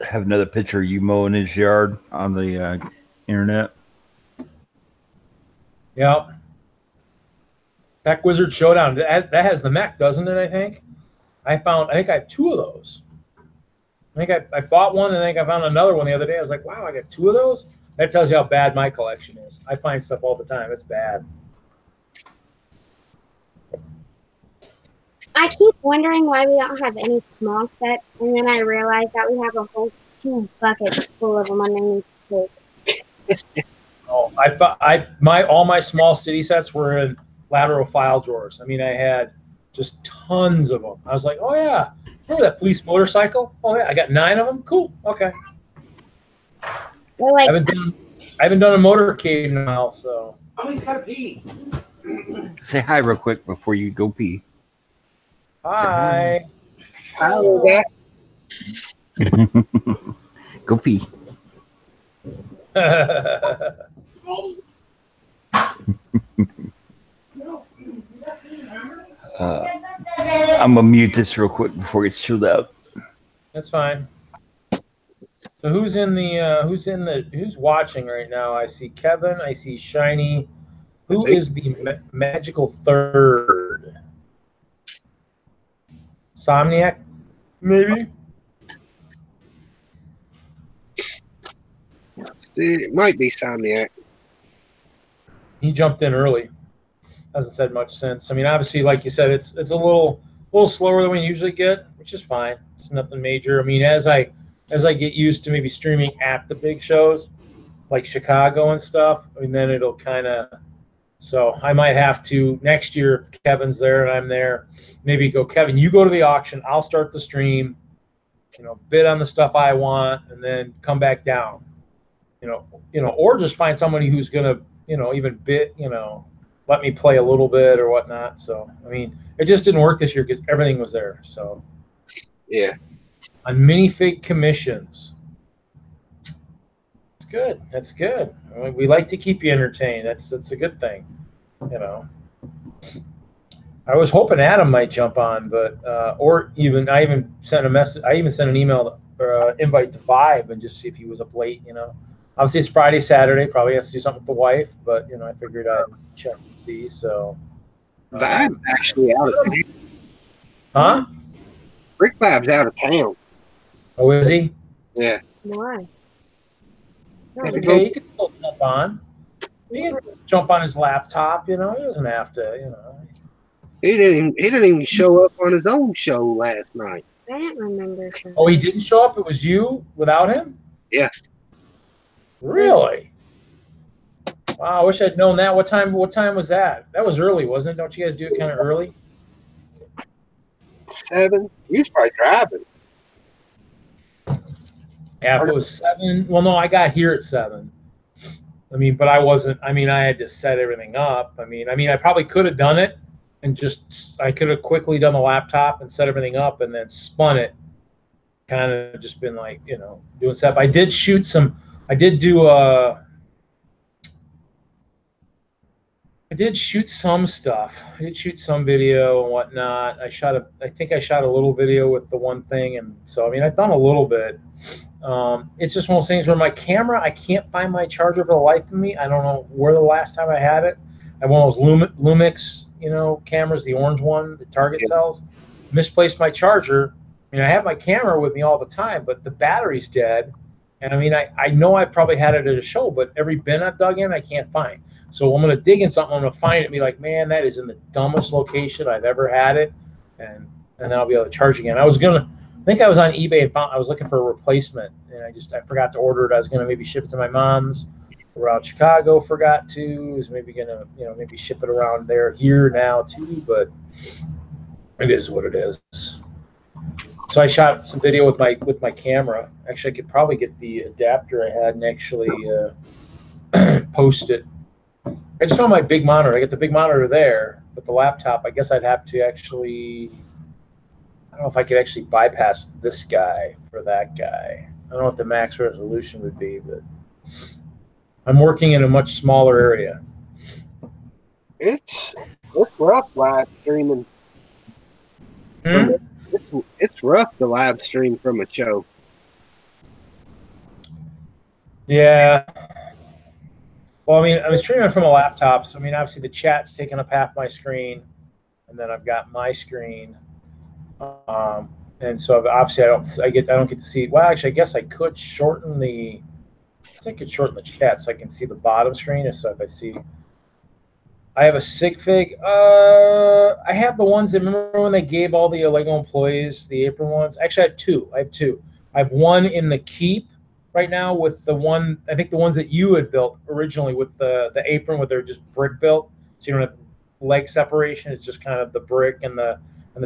Have another picture of you mowing his yard on the internet. Yep. Tech Wizard Showdown. That has the mech, doesn't it? I think I have 2 of those. I think I bought one, and I think I found another one the other day. I was like, wow, I got 2 of those? That tells you how bad my collection is. I find stuff all the time. It's bad. I keep wondering why we don't have any small sets, and then I realize that we have a whole 2 buckets full of them underneath the table. Oh, all my small city sets were in lateral file drawers. I mean, I had just tons of them. I was like, oh yeah, remember that police motorcycle? Oh yeah, I got 9 of them. Cool. Okay. They're like, I haven't done a motorcade in a while, so. Oh, he's got to pee. Say hi real quick before you go pee. Hi. Hello, Dad. Go pee. I'm gonna mute this real quick before it gets chilled out. That's fine. So who's watching right now? I see Kevin. I see Shiny. Who is the magical third? Somniac, maybe? It might be Somniac. He jumped in early. Hasn't said much since. I mean, obviously, like you said, it's a little slower than we usually get, which is fine. It's nothing major. I mean, as I get used to maybe streaming at the big shows, like Chicago and stuff, I mean, then it'll kind of. So I might have to next year. If Kevin's there and I'm there. Maybe go, Kevin. You go to the auction. I'll start the stream. Bid on the stuff I want, and then come back down. Or just find somebody who's gonna, even bid. Let me play a little bit or whatnot. So I mean, it just didn't work this year because everything was there. So yeah. On minifig commissions. It's good. That's good. I mean, we like to keep you entertained. That's a good thing. I was hoping Adam might jump on, but I even sent a message. I even sent an email or invite to Vibe and just see if he was up late. Obviously it's Friday, Saturday. Probably has to do something with the wife, but I figured I'd check and see. So Vibe's actually out of town. Huh? Brick Vibe's out of town. Oh, is he? Yeah. why? Okay, you can still jump on. He can jump on his laptop, you know. He doesn't have to, you know. He didn't even show up on his own show last night. I don't remember. Oh, he didn't show up? It was you without him? Yeah. Really? Wow, I wish I'd known that. What time was that? That was early, wasn't it? Don't you guys do it kind of early? 7. You was probably driving. Yeah, if it was 7. Well, no, I got here at 7. I mean, but I wasn't. I mean, I had to set everything up. I mean, I probably could have done it and I could have quickly done the laptop and set everything up and then spun it. Kind of just been like, you know, doing stuff. I did shoot some. I did shoot some stuff. I did shoot some video and whatnot. I think I shot a little video with the one thing, and so I mean, I've done a little bit. It's just one of those things where my camera, I can't find my charger for the life of me. I don't know where the last time I had it. I have one of those Lumix, you know, cameras, the orange one that Target sells. Misplaced my charger. I mean, I have my camera with me all the time, but the battery's dead. And I mean, I know I probably had it at a show, but every bin I've dug in, I can't find. So I'm going to dig in something, I'm going to find it and be like, man, that is in the dumbest location I've ever had it. And then I'll be able to charge again. I think I was on eBay and I was looking for a replacement, and I forgot to order it. I was going to maybe ship it to my mom's around Chicago, forgot to. Was maybe going to, you know, maybe ship it around here now too, but it is what it is. So I shot some video with my camera. Actually, I could probably get the adapter I had and actually post it. I just found my big monitor. I got the big monitor there, but the laptop, I guess I'd have to actually, I don't know if I could actually bypass this guy for that guy. I don't know what the max resolution would be, but I'm working in a much smaller area. It's rough live streaming. Hmm? It's rough to live stream from a show. Yeah. Well, I mean, I'm streaming from a laptop, so I mean, obviously the chat's taking up half my screen, and then I've got my screen, and so obviously I don't get to see. Well, actually, I guess I could shorten the. I could shorten the chat so I can see the bottom screen. So if I see, I have a SigFig. I have the ones that, remember when they gave all the Lego employees the apron ones? Actually, I have two. I have one in the Keep right now with the one, I think the ones that you had built originally with the apron where they're just brick built, so you don't have leg separation. It's just kind of the brick and the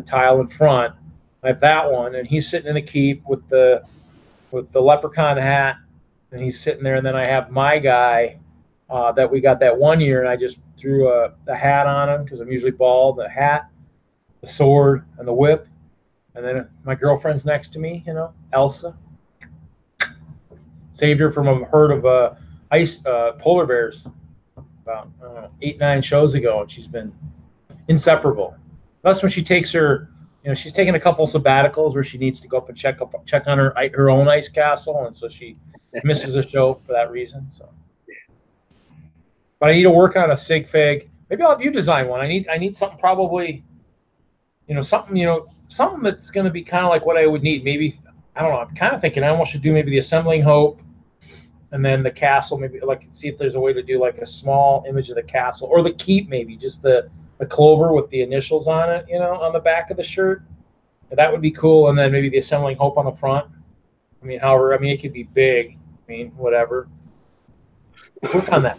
tile in front. I have that one, and he's sitting in the Keep with the leprechaun hat, and he's sitting there. And then I have my guy that we got that one year, and I just threw the hat on him because I'm usually bald. The hat, the sword, and the whip. And then my girlfriend's next to me, you know, Elsa. Saved her from a herd of polar bears about 8-9 shows ago, and she's been inseparable. That's when she takes her, you know, she's taking a couple sabbaticals where she needs to go up and check on her own ice castle, and so she misses a show for that reason. So, but I need to work on a SigFig. Maybe I'll have you design one. I need something probably, you know, something that's going to be kind of like what I would need. Maybe, I don't know. I'm kind of thinking I almost should do maybe the Assembling Hope, and then the castle. Maybe like see if there's a way to do like a small image of the castle or the Keep. Maybe just the clover with the initials on it, you know, on the back of the shirt. That would be cool. And then maybe the Assembling Hope on the front. I mean, it could be big. I mean, whatever. Work on that.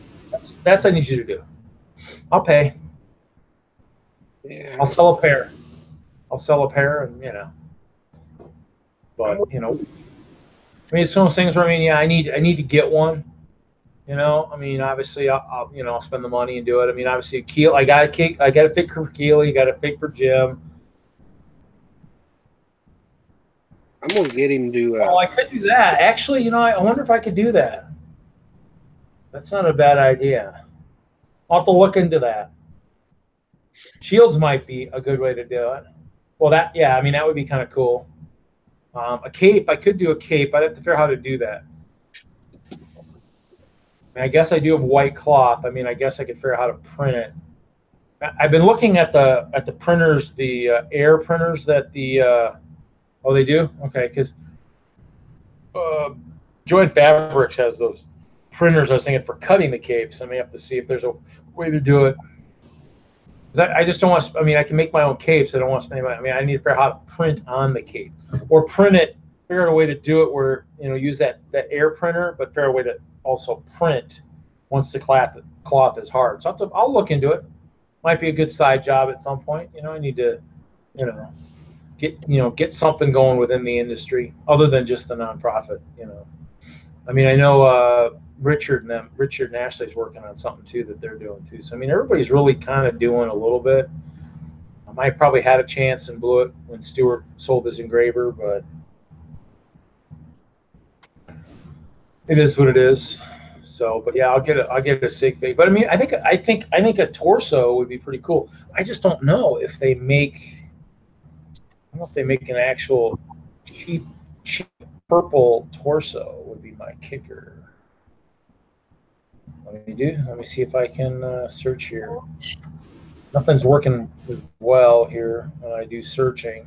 That's what I need you to do. I'll pay. Yeah. I'll sell a pair, and you know. But you know, I mean, it's one of those things where I mean, yeah, I need to get one. You know, I mean, obviously, I'll spend the money and do it. I mean, obviously, Keel, I got a fig for Keely, got a fig for Jim. I'm gonna get him to. Oh, I could do that. Actually, you know, I wonder if I could do that. That's not a bad idea. I'll have to look into that. Shields might be a good way to do it. Well, I mean, that would be kind of cool. A cape, I could do a cape. I'd have to figure out how to do that. I guess I do have white cloth. I mean, I guess I could figure out how to print it. I've been looking at the printers, the air printers that oh, they do? Okay, because Joint Fabrics has those printers, I was thinking for cutting the capes. I may have to see if there's a way to do it. I just don't want to, I mean, I can make my own capes. I don't want to spend money. I mean, I need to figure out how to print on the cape or print it, figure out a way to do it where, you know, use that air printer, but figure out a way to also print once the cloth is hard. So I'll look into it. Might be a good side job at some point. You know, I need to, get something going within the industry other than just the nonprofit. You know, I mean, I know Richard and Ashley's working on something too that they're doing too. So I mean, everybody's really kind of doing a little bit. I probably had a chance and blew it when Stuart sold his engraver, but it is what it is. So, but yeah, I'll get a sig fig. But I mean, I think a torso would be pretty cool. I just don't know if they make. I don't know if they make an actual cheap purple torso. Would be my kicker. Let me see if I can search here. Nothing's working well here when I do searching.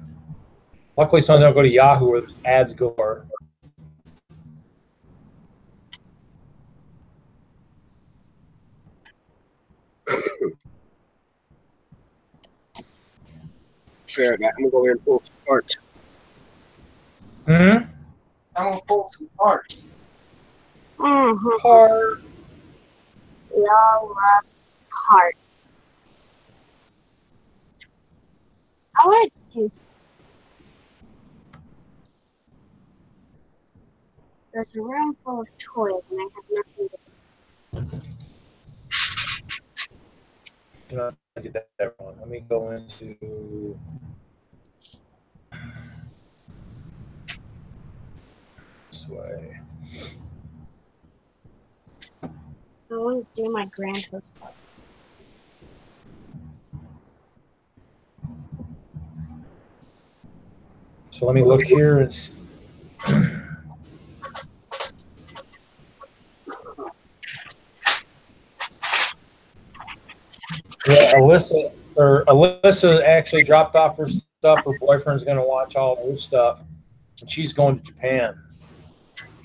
Luckily, sometimes I don't go to Yahoo where ads go. Sure, I'm gonna go in and pull some parts. I'm gonna pull some parts. Parts. We all love parts. I want to do. There's a room full of toys, and I have nothing to do. I did that wrong. Let me go into. This way. I want to do my grand host part. So let me look here and see. Yeah, Alyssa actually dropped off her stuff. Her boyfriend's going to watch all of her stuff, and she's going to Japan.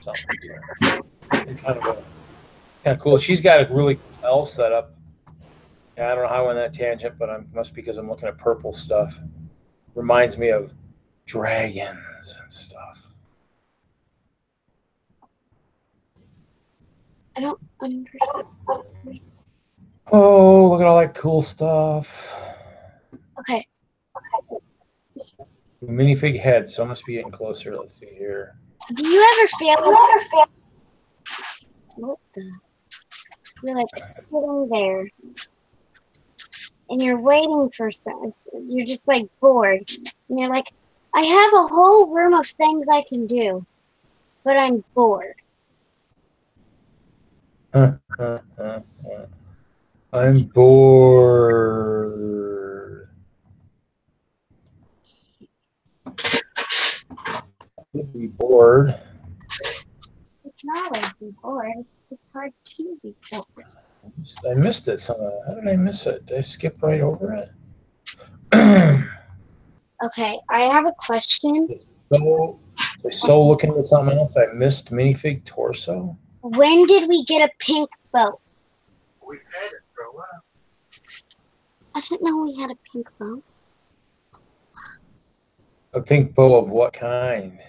Something so kind of cool. She's got a really cool elf setup. Yeah, I don't know how I went on that tangent, but must be because I'm looking at purple stuff. Reminds me of dragons and stuff. I don't understand. Oh, look at all that cool stuff. Okay. Minifig head, so I must be getting closer. Let's see here. Do you ever feel what the? You're like sitting there, and you're waiting for some. You're just like bored, and you're like, I have a whole room of things I can do, but I'm bored. I'm bored. Be bored. You can always be bored. It's just hard to be bored. I missed it somehow. How did I miss it? Did I skip right over it? Okay, I have a question. So looking at something else. I missed minifig torso. When did we get a pink boat? We've had it for a while. I didn't know we had a pink boat. A pink bow of what kind?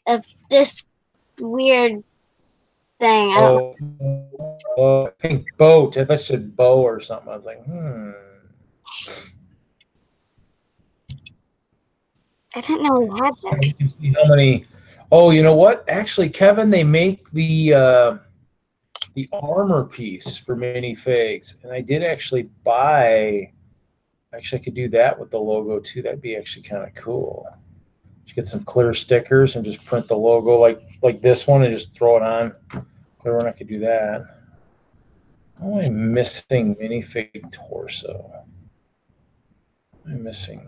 Of this weird thing. I don't pink boat. If I said bow or something, I was like, I didn't know we had that. You can see how many. Oh, you know what? Actually, Kevin, they make the armor piece for minifigs, and I did actually buy. Actually, I could do that with the logo too. That'd be actually kind of cool. Just get some clear stickers and just print the logo like this one and just throw it on. Clear one, I could do that. Oh, I'm missing minifig torso. I'm missing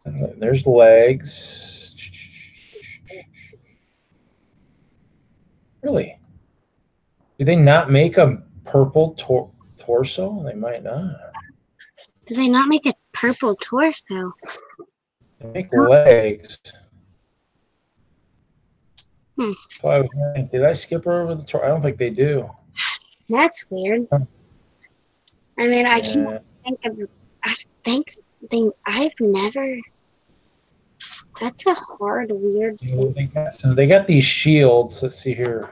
that. There's legs. Really? Do they not make a purple torso? They might not. Do they not make a purple torso? They make legs. So I was wondering, did I skip over the tour? I don't think they do. That's weird. I mean, I can't think of. I've never. That's a hard, weird thing. They got these shields. Let's see here.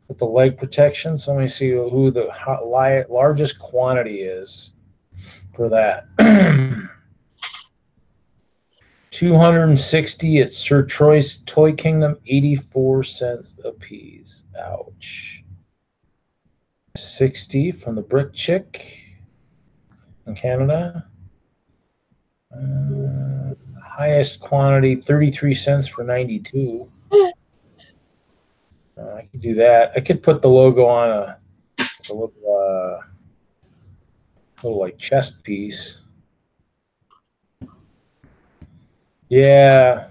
With the leg protection. So let me see who the largest quantity is for that. 260 at Sir Troy's Toy Kingdom, 84 cents a piece. Ouch. 60 from the Brick Chick in Canada. Highest quantity, 33 cents for 92. I could do that. I could put the logo on a little like chest piece. Yeah.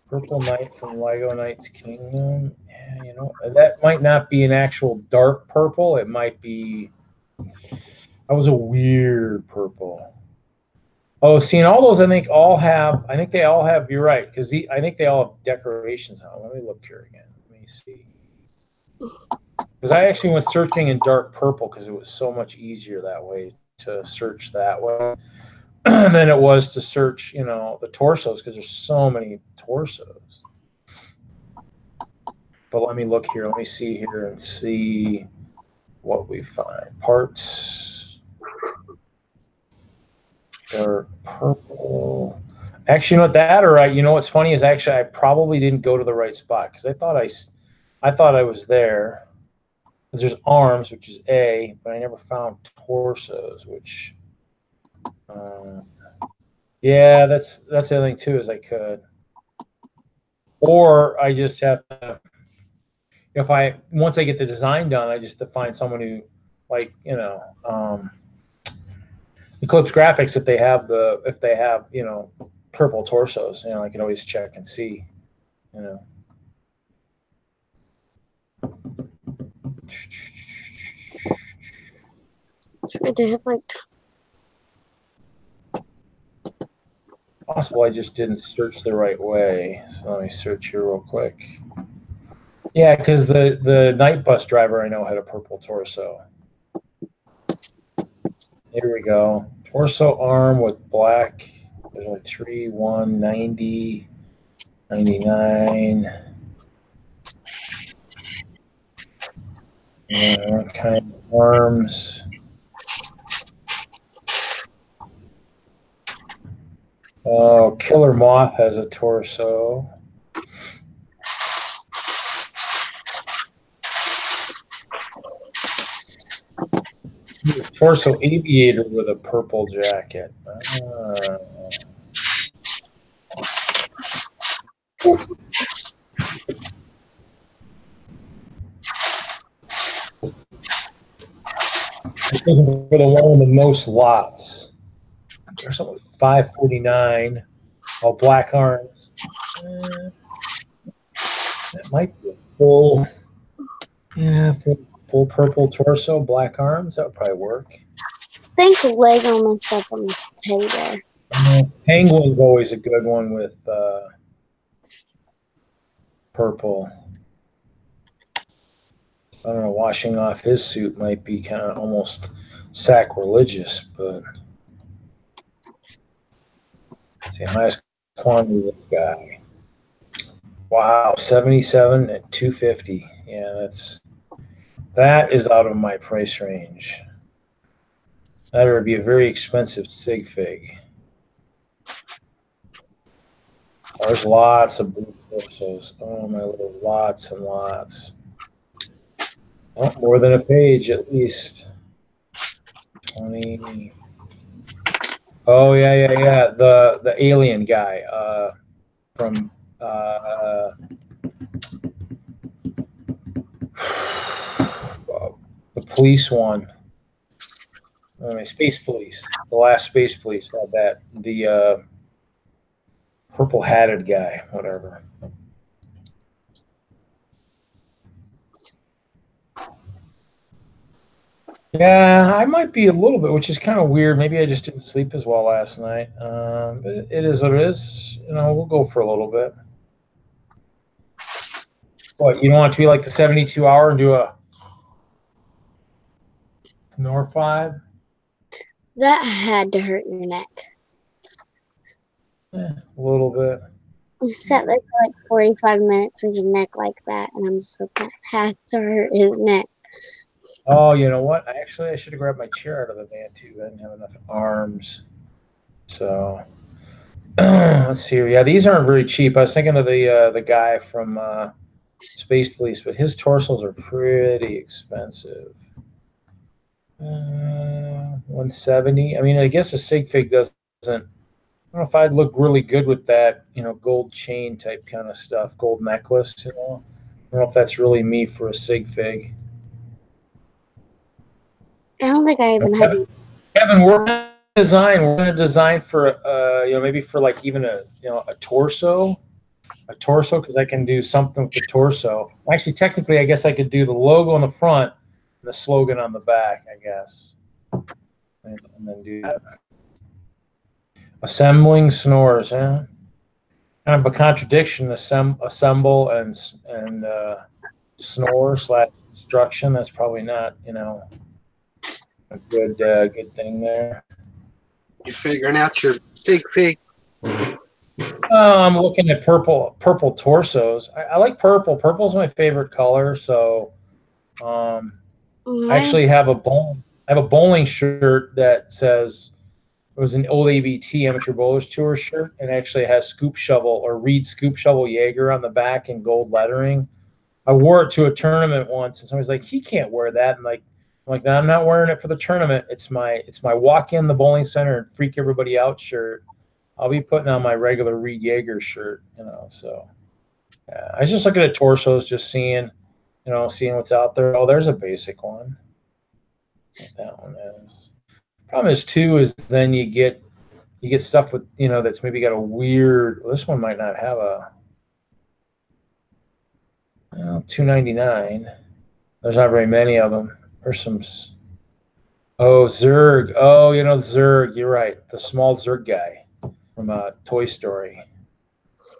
Purple Knight from Lego Knights Kingdom. Yeah, you know, that might not be an actual dark purple. It might be. That was a weird purple. Oh, seeing all those, I think they all have. You're right, because I think they all have decorations on. Let me look here again. Let me see. Because I actually went searching in dark purple because it was so much easier that way to search that way than it was to search, you know, the torsos because there's so many torsos. But let me look here. Let me see here and see what we find. Parts. Dark purple. Actually, you know what? That or right. You know what's funny is actually I probably didn't go to the right spot because I thought I was there. Because there's arms, which is A, but I never found torsos, which. Yeah, that's the other thing too. Is I could, or I just have to. If once I get the design done, I just have to find someone who, like, you know, Eclipse Graphics, if they have you know, purple torsos, you know, I can always check and see, you know. They have like. Possible I just didn't search the right way. So let me search here real quick. Yeah, because the night bus driver I know had a purple torso. Here we go. Torso arm with black. There's like 3, 1, 90, 99. What kind of arms? Oh, Killer Moth has a torso. Torso Aviator with a purple jacket. Looking for the one with the most lots. There's something 549. All black arms. That might be a full. Yeah, full purple torso, black arms. That would probably work. I think Lego messed up on this teddy bear. Penguin's always a good one with purple. I don't know, washing off his suit might be kind of almost sacrilegious, but let's see, highest quantity of this guy. Wow, 77 at 250. Yeah, that is out of my price range. That would be a very expensive sig fig. There's lots of blue torsos. Oh my little, lots and lots. Oh, more than a page at least. 20. Oh yeah. The alien guy from the police one. Space Police. The last Space Police had that. The purple hatted guy, whatever. Yeah, I might be a little bit, which is kind of weird. Maybe I just didn't sleep as well last night. But it is what it is. You know, we'll go for a little bit. What, you don't want it to be like the 72 hour and do a snore 5? That had to hurt your neck. A little bit. You sat there for like 45 minutes with your neck like that, and I'm just like, that has to hurt his neck. Oh, you know what? I should have grabbed my chair out of the van too. I didn't have enough arms. So let's see. Yeah, these aren't very cheap. I was thinking of the guy from Space Police, but his torsos are pretty expensive. 170. I mean, I guess a sig fig doesn't. I don't know if I'd look really good with that, gold chain type kind of stuff, gold necklace. I don't know if that's really me for a sig fig. I don't think I even have. Kevin, we're gonna design for maybe for like even a torso, because I can do something with the torso. Actually, technically, I guess I could do the logo on the front and the slogan on the back, I guess, and then do that. Assembling snores, yeah. Kind of a contradiction. Assemble and snore / instruction. That's probably not a good thing there. You figuring out your sig fig? I'm looking at purple torsos. I like purple. Purple's my favorite color. So, I actually have a bowling shirt that says it was an old ABT Amateur Bowlers Tour shirt, and actually it has Scoop Shovel or Reed Scoop Shovel Jaeger on the back in gold lettering. I wore it to a tournament once, and somebody's like, "He can't wear that." And I'm like, "No, I'm not wearing it for the tournament. It's my walk in the bowling center and freak everybody out shirt. I'll be putting on my regular Reed Jaeger shirt, So, yeah, I was just looking at torsos, just seeing what's out there. Oh, there's a basic one. What that one is. Problem is too is then you get stuff with that's maybe got a weird. Well, this one might not have a. Well, $2.99. There's not very many of them. There's some. Oh, Zerg. Oh, Zerg. You're right. The small Zerg guy from Toy Story.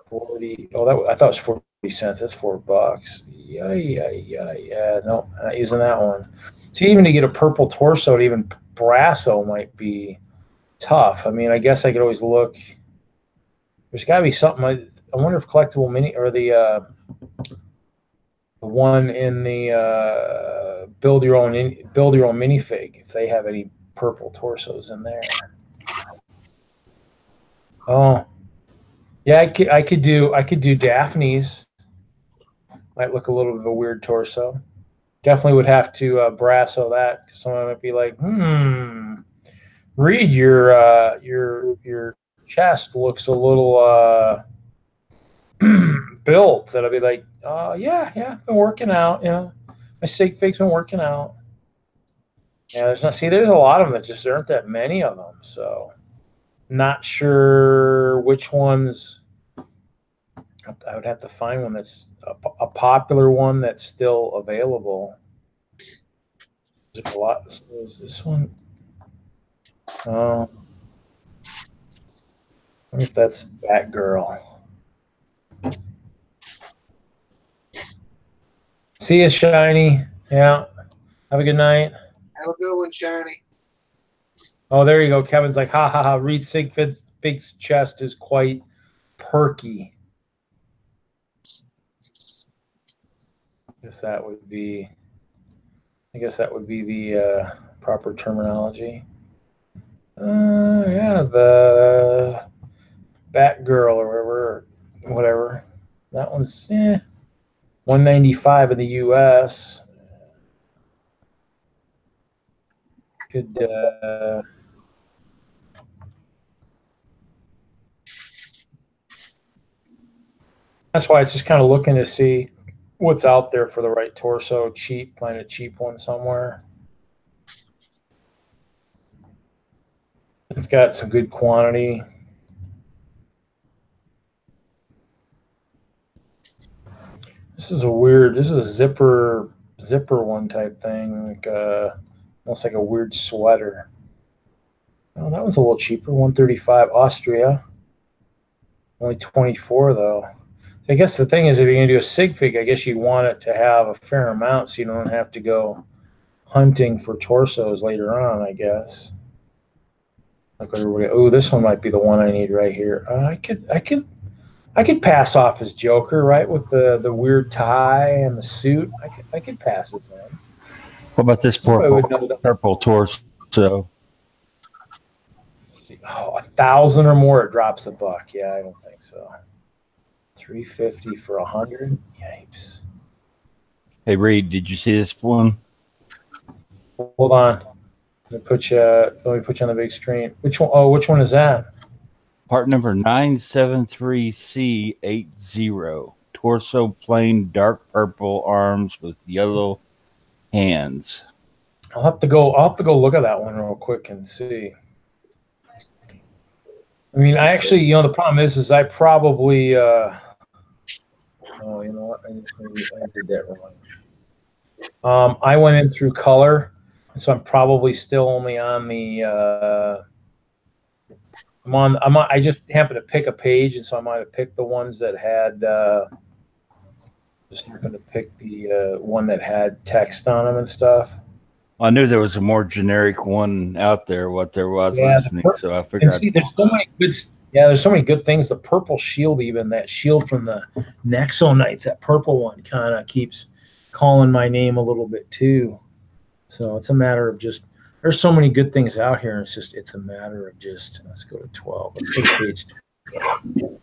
40. Oh, I thought it was 40 cents. That's $4. Yeah. No, I'm not using that one. So even to get a purple torso, even Brasso might be tough. I mean, I guess I could always look. There's got to be something. I wonder if collectible mini or the one in the build your own minifig, if they have any purple torsos in there. Oh, yeah, I could do Daphne's. Might look a little bit of a weird torso. Definitely would have to Brasso that, because someone might be like, Reed, your chest looks a little built. That'll be like, yeah, been working out. My sig fig's been working out. Yeah, there's a lot of them. That just aren't that many of them. So, not sure which ones. I would have to find one that's a popular one that's still available. There's a lot. So is this one? Oh, I wonder if that's Batgirl. See you, Shiny. Yeah. Have a good night. Have a good one, Shiny. Oh, there you go. Kevin's like, ha ha ha. Reed Sigfig's chest is quite perky. I guess that would be the proper terminology. Yeah, the Batgirl or whatever. That one's $195 in the U.S. Could that's why it's just kind of looking to see what's out there for the right torso. Find a cheap one somewhere. It's got some good quantity. This is a zipper one type thing, like almost like a weird sweater. Oh, that one's a little cheaper, $135 Austria. Only 24 though. I guess the thing is, if you're going to do a sig fig, I guess you want it to have a fair amount so you don't have to go hunting for torsos later on, I guess. Like everybody, oh, this one might be the one I need right here. I could pass off as Joker, right, with the weird tie and the suit. I could pass as him. What about this purple torso? Oh, 1,000 or more, it drops $1. Yeah, I don't think so. $350 for 100. Yipes. Hey, Reed, did you see this one? Hold on. Let me put you on the big screen. Which one? Oh, which one is that? Part number 973C80. Torso plain dark purple arms with yellow hands. I'll have to go look at that one real quick and see. I mean, I actually, the problem is I probably oh, you know what? I did that wrong. I went in through color, so I'm probably still only on the I just happened to pick a page, and so I might have picked the ones that had just happened to pick the one that had text on them and stuff. I knew there was a more generic one out there. What there was listening, so I figured. And see, there's so many good. Yeah, there's so many good things. The purple shield, even that shield from the Nexo Knights, that purple one kind of keeps calling my name a little bit too. So it's a matter of just. There's so many good things out here. And it's a matter of just. Let's go to 12. Let's go to page 12.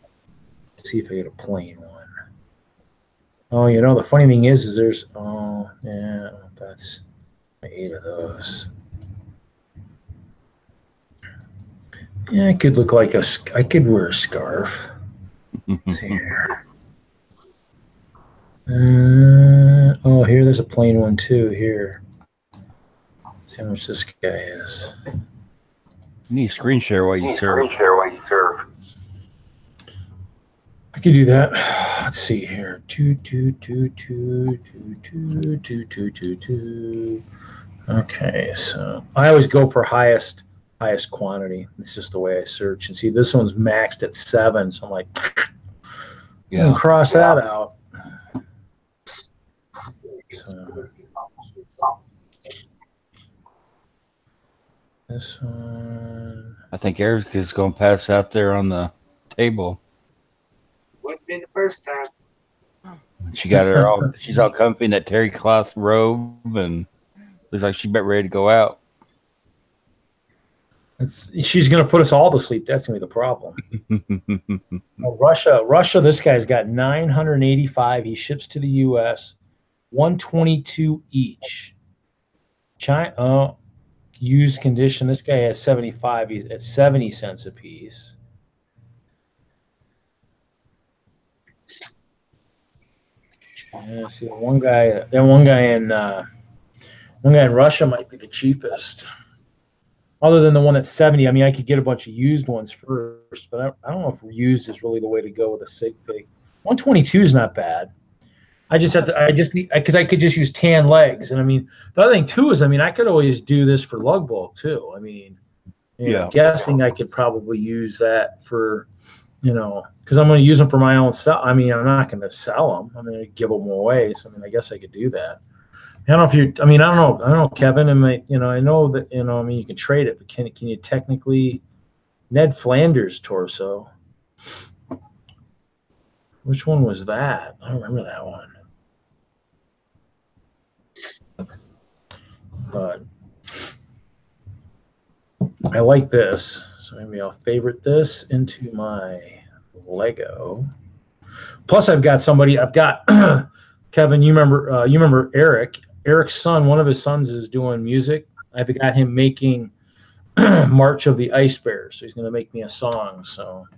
Let's see if I get a plain one. Oh, the funny thing is there's. Oh, yeah, that's 8 of those. Yeah, I could look like I could wear a scarf. Let's see here. Oh, here there's a plain one too. Here. Let's see how much this guy is. You need to screen share while you serve. I could do that. Let's see here. 2. Okay, so I always go for highest quantity. It's just the way I search. And see, this one's maxed at 7, so I'm like, yeah, cross that out. So, this one. I think Eric is going to pass out there on the table. Wouldn't be the first time. She got her all. She's all comfy in that terry cloth robe, and looks like she's about ready to go out. She's going to put us all to sleep. That's going to be the problem. Russia. This guy's got 985. He ships to the U.S. 122 each. China, used condition. This guy has 75. He's at 70 cents a piece. Yeah, see, one guy in Russia might be the cheapest. Other than the one that's 70, I mean, I could get a bunch of used ones first, but I don't know if used is really the way to go with a sig fig. 122 is not bad. Because I could just use tan legs, and I mean, the other thing too is, I mean, I could always do this for lug bulk too. I mean, I'm guessing I could probably use that for, because I'm going to use them for my own sell. I mean, I'm not going to sell them. I'm going to give them away. So I mean, I guess I could do that. I don't know if you. I mean, I don't know, Kevin. I know that I mean, you can trade it, but can you technically? Ned Flanders torso. Which one was that? I don't remember that one. But I like this, so maybe I'll favorite this into my Lego. Plus, I've got Kevin. You remember Eric? Eric's son, one of his sons is doing music. I've got him making March of the Ice Bears. So he's going to make me a song. So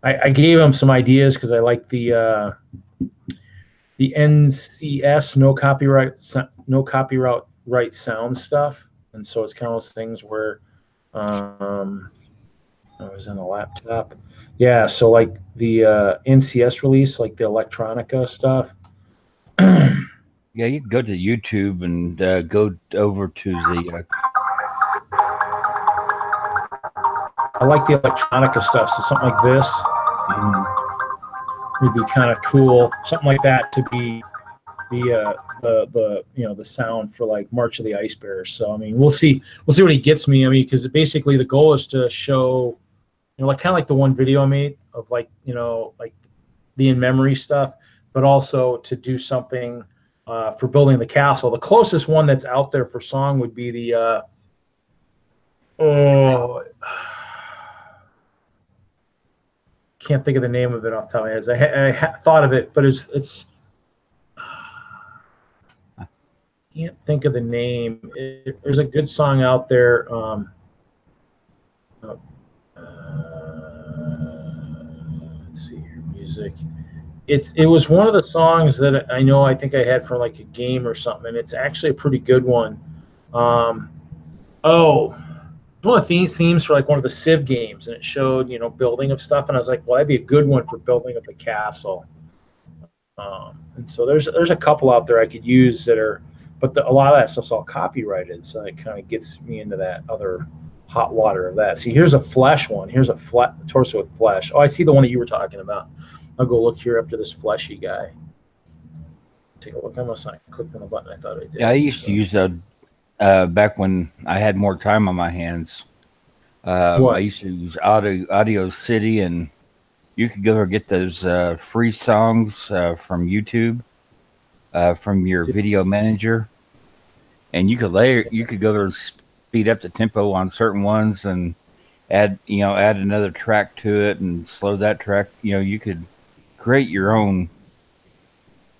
I gave him some ideas because I like the NCS, no copyright sound stuff. And so it's kind of those things where I was in the laptop. Yeah, so like the NCS release, like the electronica stuff. Yeah, you can go to YouTube and go over to the. I like the electronica stuff, so something like this. would be kind of cool. Something like that to be the you know, the sound for like March of the Ice Bears. So I mean, we'll see what he gets me. I mean, because basically the goal is to show, you know, like kind of like the one video I made of like, you know, like the in memory stuff, but also to do something for building the castle. The closest one that's out there for song would be the can't think of the name of it off the top of my head. I thought of it, but it's can't think of the name. There's a good song out there. Let's see here, music. It was one of the songs that I know. I think I had for like a game or something, and it's actually a pretty good one. One of the themes for like one of the Civ games, and it showed, you know, building of stuff, and I was like, well, that'd be a good one for building of the castle. And so there's a couple out there I could use that are, but a lot of that stuff's all copyrighted, so it kind of gets me into that other hot water of that. See, here's a flesh one. Here's a flat torso with flesh. Oh, I see the one that you were talking about. I'll go look here up to this fleshy guy. Take a look. I must not have clicked on the button. I thought I did. Yeah, I used to use that back when I had more time on my hands. I used to use Audio City, and you could go and get those free songs from YouTube, from your video manager, and you could go there and speed up the tempo on certain ones and add another track to it and slow that track. You know, you could create your own.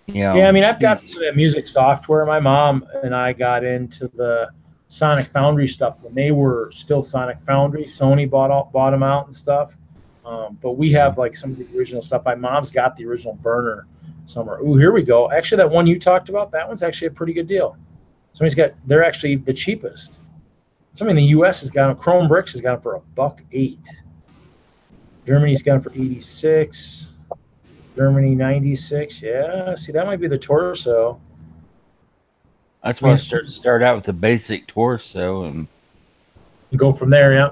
You know, yeah, I mean, I've got some of that music software. My mom and I got into the Sonic Foundry stuff when they were still Sonic Foundry. Sony bought them out and stuff. But we have like some of the original stuff. My mom's got the original burner somewhere. Ooh, here we go. Actually, that one you talked about, that one's actually a pretty good deal. They're actually the cheapest. Somebody in the U.S. has got them. Chrome Bricks has got them for $1.08. Germany's got them for 86. Germany 96. Yeah, see, that might be the torso. That's why I start out with the basic torso and go from there. Yeah.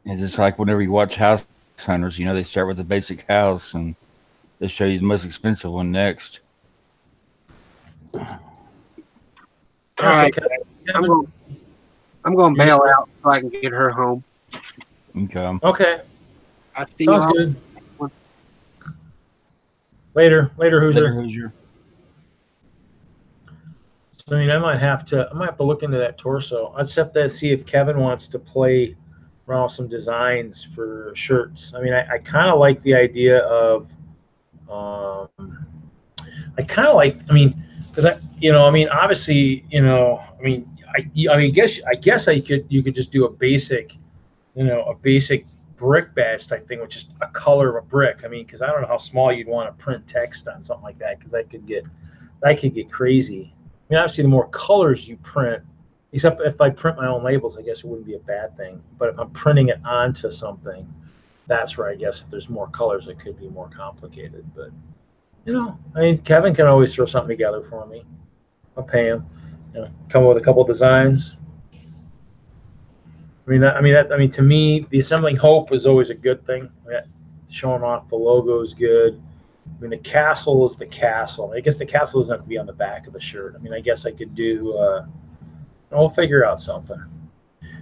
And just like whenever you watch House Hunters, you know, they start with the basic house and they show you the most expensive one next. All right, I'm going to bail out so I can get her home. Okay. Okay. I see Sounds you good. Later, Hoosier. So, I mean, I might have to look into that torso. I just have to see if Kevin wants to play around with some designs for shirts. I mean, I kind of like the idea of, because obviously, I guess you could just do a basic brick badge type thing, which is a color of a brick. I mean, because I don't know how small you'd want to print text on something like that, because that could get crazy. I mean, obviously, the more colors you print, except if I print my own labels, I guess it wouldn't be a bad thing. But if I'm printing it onto something, that's where I guess if there's more colors, it could be more complicated. But, I mean, Kevin can always throw something together for me. I'll pay him. Come up with a couple of designs. To me, the Assembling Hope is always a good thing. Showing off the logo is good. I mean, the castle is the castle. I guess the castle doesn't have to be on the back of the shirt. I mean, I guess I could do. We'll figure out something.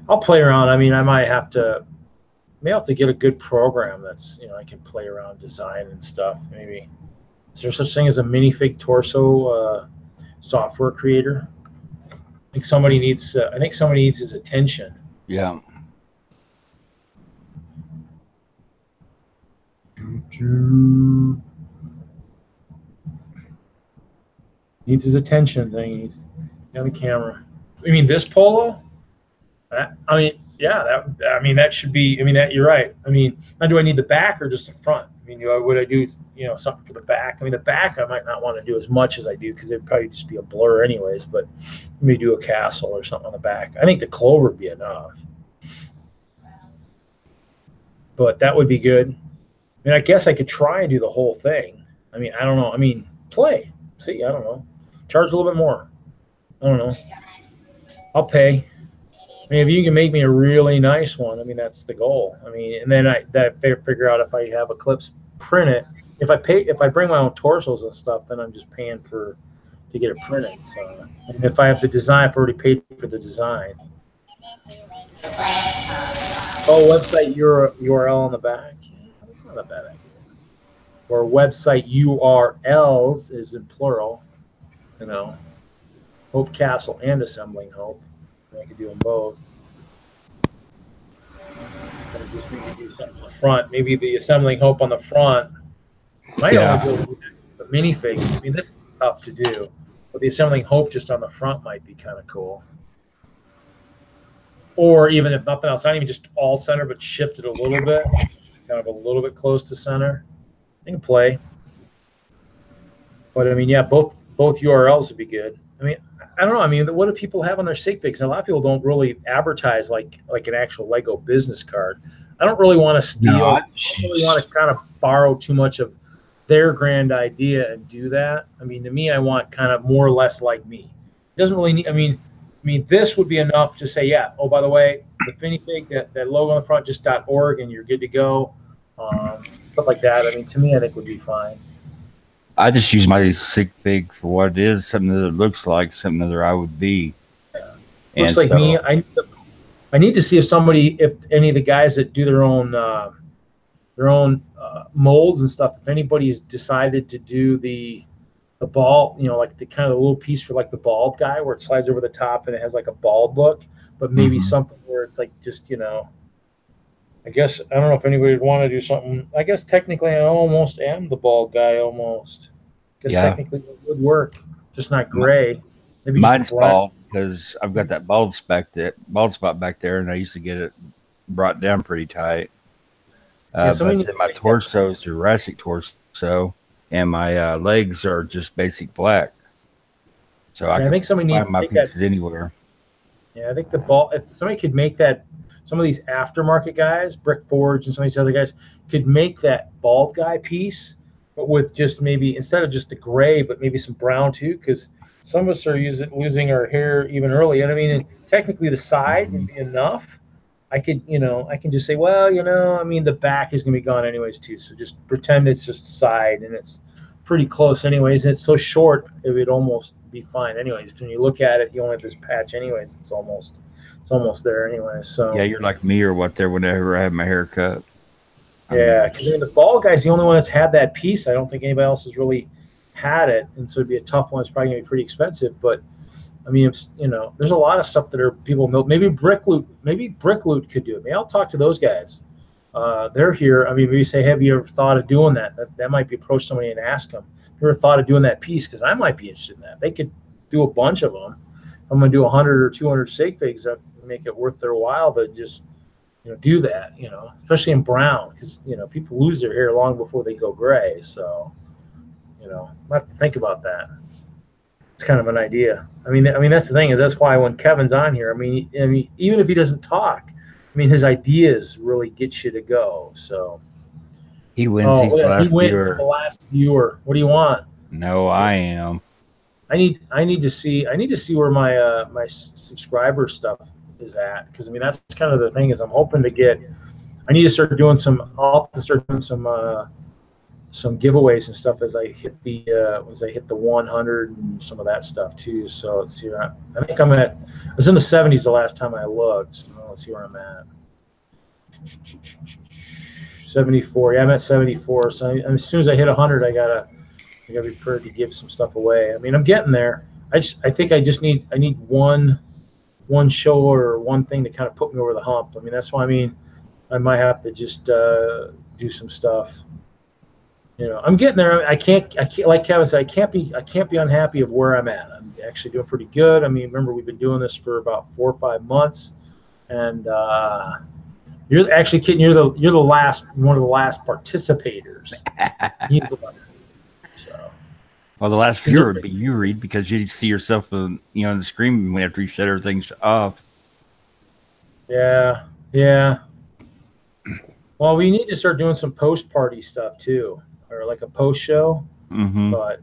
I'll play around. I mean, I may have to get a good program that's I can play around design and stuff. Maybe is there such thing as a minifig torso software creator? I think somebody needs his attention. Yeah. Needs his attention thing. He's on the camera. You mean this polo? That should be. You're right. I mean, now do I need the back or just the front? I mean, would I do something for the back? I mean, the back I might not want to do as much as I do because it'd probably just be a blur anyways. But maybe do a castle or something on the back. I think the clover would be enough. But that would be good. I mean, I guess I could try and do the whole thing. I mean, I don't know. I mean, play. See, I don't know. Charge a little bit more. I don't know. I'll pay. I mean, if you can make me a really nice one, I mean, that's the goal. I mean, and then I figure out if I have Eclipse print it. if I bring my own torsos and stuff, then I'm just paying to get it printed. So, and if I have the design, I've already paid for the design. Oh, website URL on the back. Yeah, that's not a bad idea. Or website URLs is in plural. You know, Hope Castle and Assembling Hope. I could do them both. Just maybe do something on the front. Maybe the Assembling Hope on the front. Might only go the minifig. I mean, this is tough to do, but the Assembling Hope just on the front might be kind of cool. Or even if nothing else, not even just all center, but shift it a little bit, kind of a little bit close to center. I can play. But I mean, yeah, both URLs would be good. I mean, I don't know. I mean, what do people have on their sig figs? A lot of people don't really advertise like an actual Lego business card. I don't really want to steal. I don't really want to kind of borrow too much of their grand idea and do that. I mean, to me, I want kind of more or less like me. It doesn't really need. I mean, this would be enough to say, yeah. Oh, by the way, the minifig, that logo on the front, just .org, and you're good to go. Stuff like that. I mean, to me, I think would be fine. I just use my sig fig for what it is, something that it looks like, something that I would be. Yeah. Looks like me. I need to see if any of the guys that do their own molds and stuff, if anybody's decided to do the ball, you know, like the kind of the little piece for like the bald guy where it slides over the top and it has like a bald look, but maybe something where it's like just, you know, I guess, I don't know if anybody would want to do something. I guess technically I almost am the bald guy almost. Because technically it would work, just not gray. Maybe mine's bald because I've got that bald spot back there, and I used to get it brought down pretty tight. But then my torso is Jurassic torso, and my legs are just basic black. So I think somebody needs to find my pieces anywhere. Yeah, I think if somebody could make that. Some of these aftermarket guys, Brickforge and some of these other guys, could make that bald guy piece, but with just maybe, instead of just the gray, but maybe some brown too, because some of us are losing our hair even early. And I mean, and technically the side would be enough. I can just say, well, you know, I mean, the back is going to be gone anyways too. So just pretend it's just side and it's pretty close anyways. And it's so short, it would almost be fine anyways. When you look at it, you only have this patch anyways. It's almost there anyway. So yeah, you're like me or what there whenever I have my hair cut. Yeah, because the bald guy's the only one that's had that piece. I don't think anybody else has really had it, and so it'd be a tough one. It's probably gonna be pretty expensive, but I mean, it's, you know, there's a lot of stuff that are people know. Maybe Brickloot could do it. Maybe I'll talk to those guys. They're here. I mean, maybe say, have you ever thought of doing that? That might be approach somebody and ask them. Have you ever thought of doing that piece? Because I might be interested in that. They could do a bunch of them. If I'm gonna do 100 or 200 sig figs, that make it worth their while, but just, you know, do that, you know, especially in brown, because, you know, people lose their hair long before they go gray. So, you know, I have to think about that. It's kind of an idea. I mean, that's the thing, is that's why when Kevin's on here, I mean, even if he doesn't talk, I mean, his ideas really get you to go. So he wins. He's the last viewer. What do you want? No, I am. I need to see where my my subscriber stuff is at, because I mean, that's kind of the thing, is I'm hoping to get. I need to start doing some. I'll have to start doing some giveaways and stuff as I hit the 100 and some of that stuff too. So let's see. I think I was in the 70s the last time I looked. So let's see where I'm at. 74. Yeah, I'm at 74. So as soon as I hit 100, I gotta be prepared to give some stuff away. I mean, I'm getting there. I think I need one show or one thing to kind of put me over the hump. I mean, that's why, I mean, I might have to just do some stuff. You know, I'm getting there. I can't like Kevin said, I can't be unhappy of where I'm at. I'm actually doing pretty good. I mean, remember, we've been doing this for about 4 or 5 months, and you're actually kidding. You're one of the last participators. Well, the last viewer would be you, Reed, because you see yourself, on the screen after you shut everything off. Yeah. Well, we need to start doing some post-party stuff too, or like a post show. Mm-hmm. But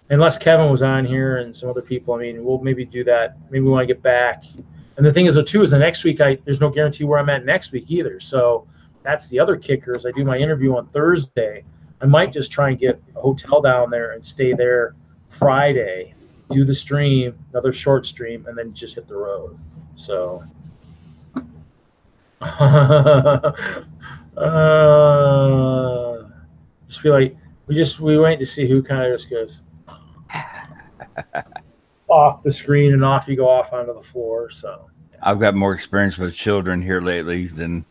unless Kevin was on here and some other people, I mean, we'll maybe do that. Maybe we want to get back. And the thing is, too, is the next week there's no guarantee where I'm at next week either. So that's the other kicker. Is I do my interview on Thursday. I might just try and get a hotel down there and stay there Friday, do the stream, another short stream, and then just hit the road. So. Just feel like we wait to see who kind of just goes off the screen and off you go off onto the floor. So I've got more experience with children here lately than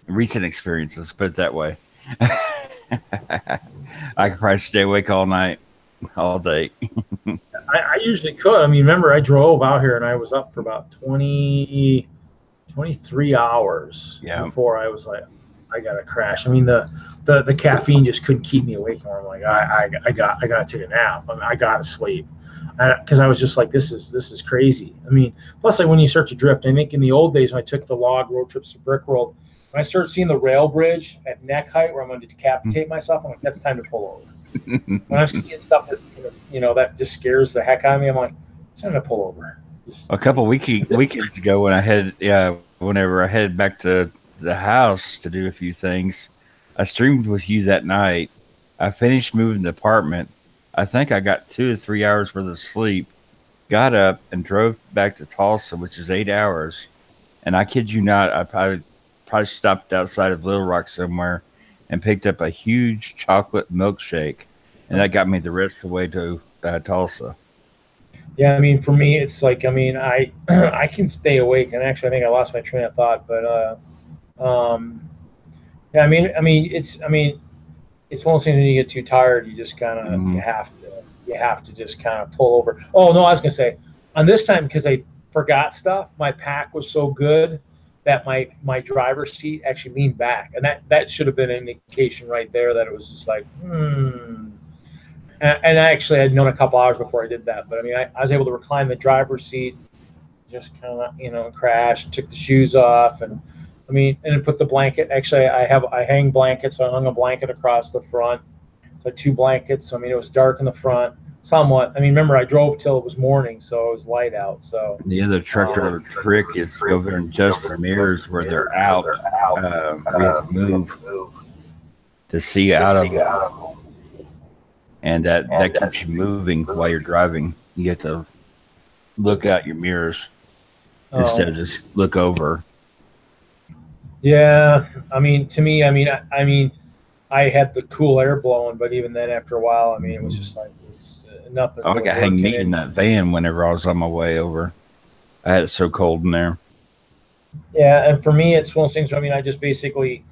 recent experiences, put it that way. I could probably stay awake all night, all day. I usually could. I mean, remember I drove out here and I was up for about 23 hours before I was like, I gotta crash. I mean, the caffeine just couldn't keep me awake anymore. I'm like, I gotta take a nap. I mean, I gotta sleep, because I was just like, this is crazy. I mean, plus like when you start to drift, I think in the old days when I took the log road trips to Brickworld, when I started seeing the rail bridge at neck height where I'm going to decapitate myself, I'm like, that's time to pull over. When I'm seeing stuff that's that just scares the heck out of me, I'm like, it's time to pull over. A couple weekends ago when whenever I headed back to the house to do a few things, I streamed with you that night. I finished moving the apartment. I think I got 2 to 3 hours worth of sleep, got up and drove back to Tulsa, which is 8 hours. And I kid you not, I probably stopped outside of Little Rock somewhere and picked up a huge chocolate milkshake. And that got me the rest of the way to Tulsa. Yeah, I mean, for me, it's like, I mean, I can stay awake, and actually, I think I lost my train of thought, but yeah, I mean, it's one of those things when you get too tired, you just kind of you have to just kind of pull over. Oh no, I was gonna say, on this time because I forgot stuff, my pack was so good that my driver's seat actually leaned back, and that should have been an indication right there that it was just like And I actually had known a couple hours before I did that, but I mean, I was able to recline the driver's seat, just kind of crash, took the shoes off, and I mean, and then put the blanket. Actually, I hang blankets, so I hung a blanket across the front, so 2 blankets. So I mean, it was dark in the front, somewhat. I mean, remember I drove till it was morning, so it was light out. So the other trick is go over and adjust the mirrors where they're out. We have to move to see out of them. And that keeps you moving while you're driving. You get to look out your mirrors instead of just look over. Yeah, I mean, to me, I mean, I had the cool air blowing, but even then, after a while, I mean, it was just like nothing. I got hang neat in that van whenever I was on my way over. I had it so cold in there. Yeah, and for me, it's one of those things where, I mean, I just basically,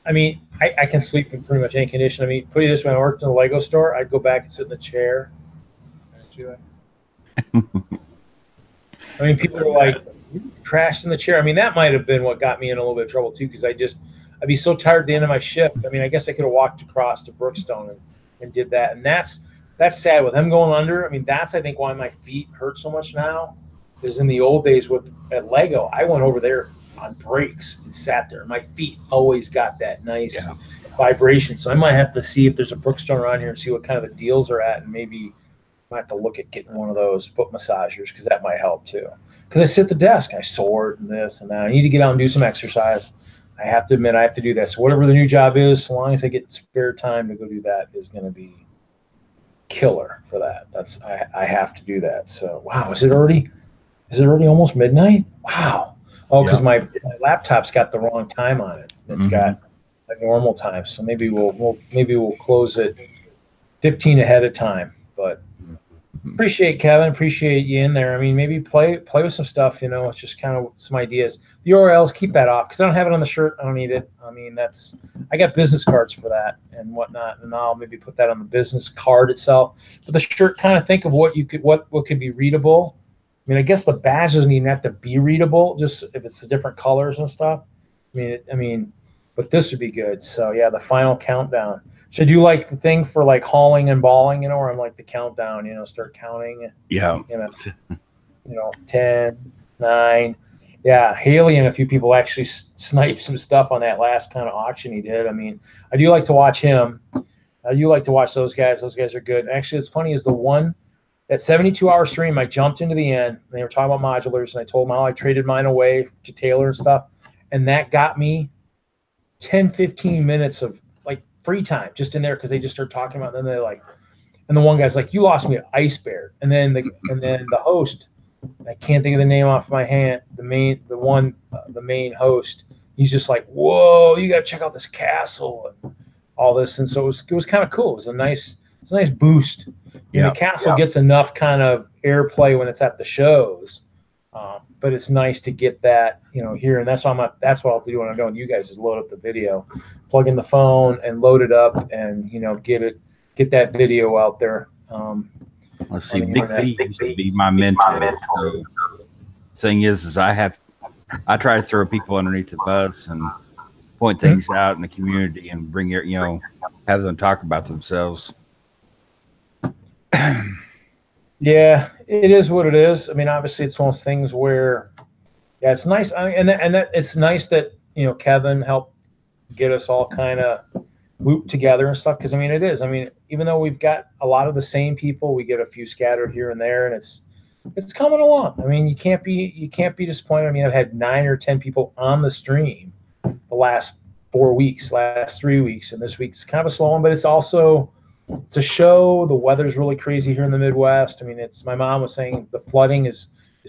I mean, I can sleep in pretty much any condition. I mean, put it this way, when I worked in a Lego store, I'd go back and sit in the chair. I mean, people are like, you crashed in the chair. I mean, that might have been what got me in a little bit of trouble, too, because I'd be so tired at the end of my shift. I mean, I guess I could have walked across to Brookstone and did that. And that's sad with him going under. I mean, that's, I think, why my feet hurt so much now, is in the old days at Lego, I went over there on breaks and sat there. My feet always got that nice vibration. So I might have to see if there's a Brookstone around here and see what kind of the deals are at, and maybe I might have to look at getting one of those foot massagers, because that might help too. Because I sit at the desk, I sort and this and that. I need to get out and do some exercise. I have to admit, I have to do that. So whatever the new job is, so long as I get spare time to go do that, is going to be killer for that. I have to do that. So wow, is it already almost midnight? Wow. Oh, because my laptop's got the wrong time on it. It's got a normal time. So maybe we'll close it 15 ahead of time. But appreciate Kevin, appreciate you in there. I mean, maybe play with some stuff. It's just kind of some ideas. The URLs, keep that off, because I don't have it on the shirt. I don't need it. I mean, I got business cards for that and whatnot, and I'll maybe put that on the business card itself. But the shirt, kind of think of what could be readable. I mean, I guess the badge doesn't even have to be readable, just if it's the different colors and stuff. I mean, but this would be good. So yeah, the final countdown. Should you like the thing for like hauling and balling, where I'm like the countdown, start counting. Yeah. 10, 9. Yeah, Haley and a few people actually sniped some stuff on that last kind of auction he did. I mean, I do like to watch him. I do like to watch those guys. Those guys are good. And actually, it's funny is the one. That 72-hour stream, I jumped into the end, and they were talking about modulars, and I told them how I traded mine away to Taylor and stuff, and that got me 10, 15 minutes of like free time just in there because they just start talking about it. And then they're like, and the one guy's like, "You lost me at Ice Bear," and then the host, I can't think of the name off my hand, the main host, he's just like, "Whoa, you got to check out this castle and all this," and so it was kind of cool. It was a nice boost. And the castle gets enough kind of airplay when it's at the shows, but it's nice to get that, here. And that's what I'll do when I'm going. You guys just load up the video, plug in the phone, and load it up, and get that video out there. Let's see. Big B used to be my mentor. So, thing is I try to throw people underneath the bus and point things out in the community and bring have them talk about themselves. Yeah, it is what it is. I mean, obviously, it's one of those things where, it's nice. And that it's nice that Kevin helped get us all kind of looped together and stuff. Because I mean, it is. I mean, even though we've got a lot of the same people, we get a few scattered here and there, and it's coming along. I mean, you can't be disappointed. I mean, I've had 9 or 10 people on the stream the last 4 weeks, last 3 weeks, and this week's kind of a slow one, but it's a show. The weather's really crazy here in the Midwest. I mean, my mom was saying the flooding is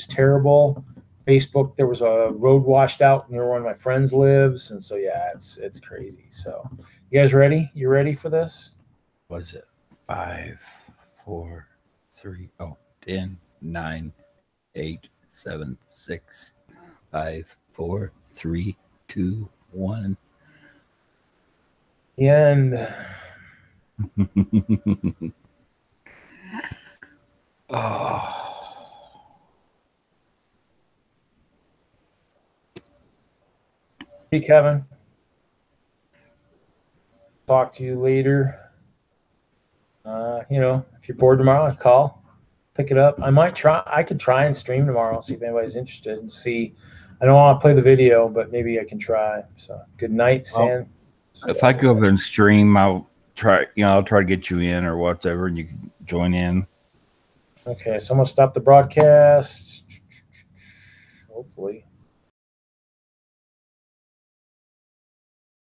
terrible. Facebook, there was a road washed out near where one of my friends lives, and so it's crazy. So, you guys ready? You ready for this? Was it 5, 4, 3, 10, 9, 8, 7, 6, 5, 4, 3, 2, 1. The end. Oh. Hey, Kevin. Talk to you later. If you're bored tomorrow, call, pick it up. I could try and stream tomorrow, see if anybody's interested, and see. I don't want to play the video, but maybe I can try. So good night, Sam. If I go over and stream, I'll try to get you in or whatever, and you can join in. Okay, so I'm gonna stop the broadcast. Hopefully.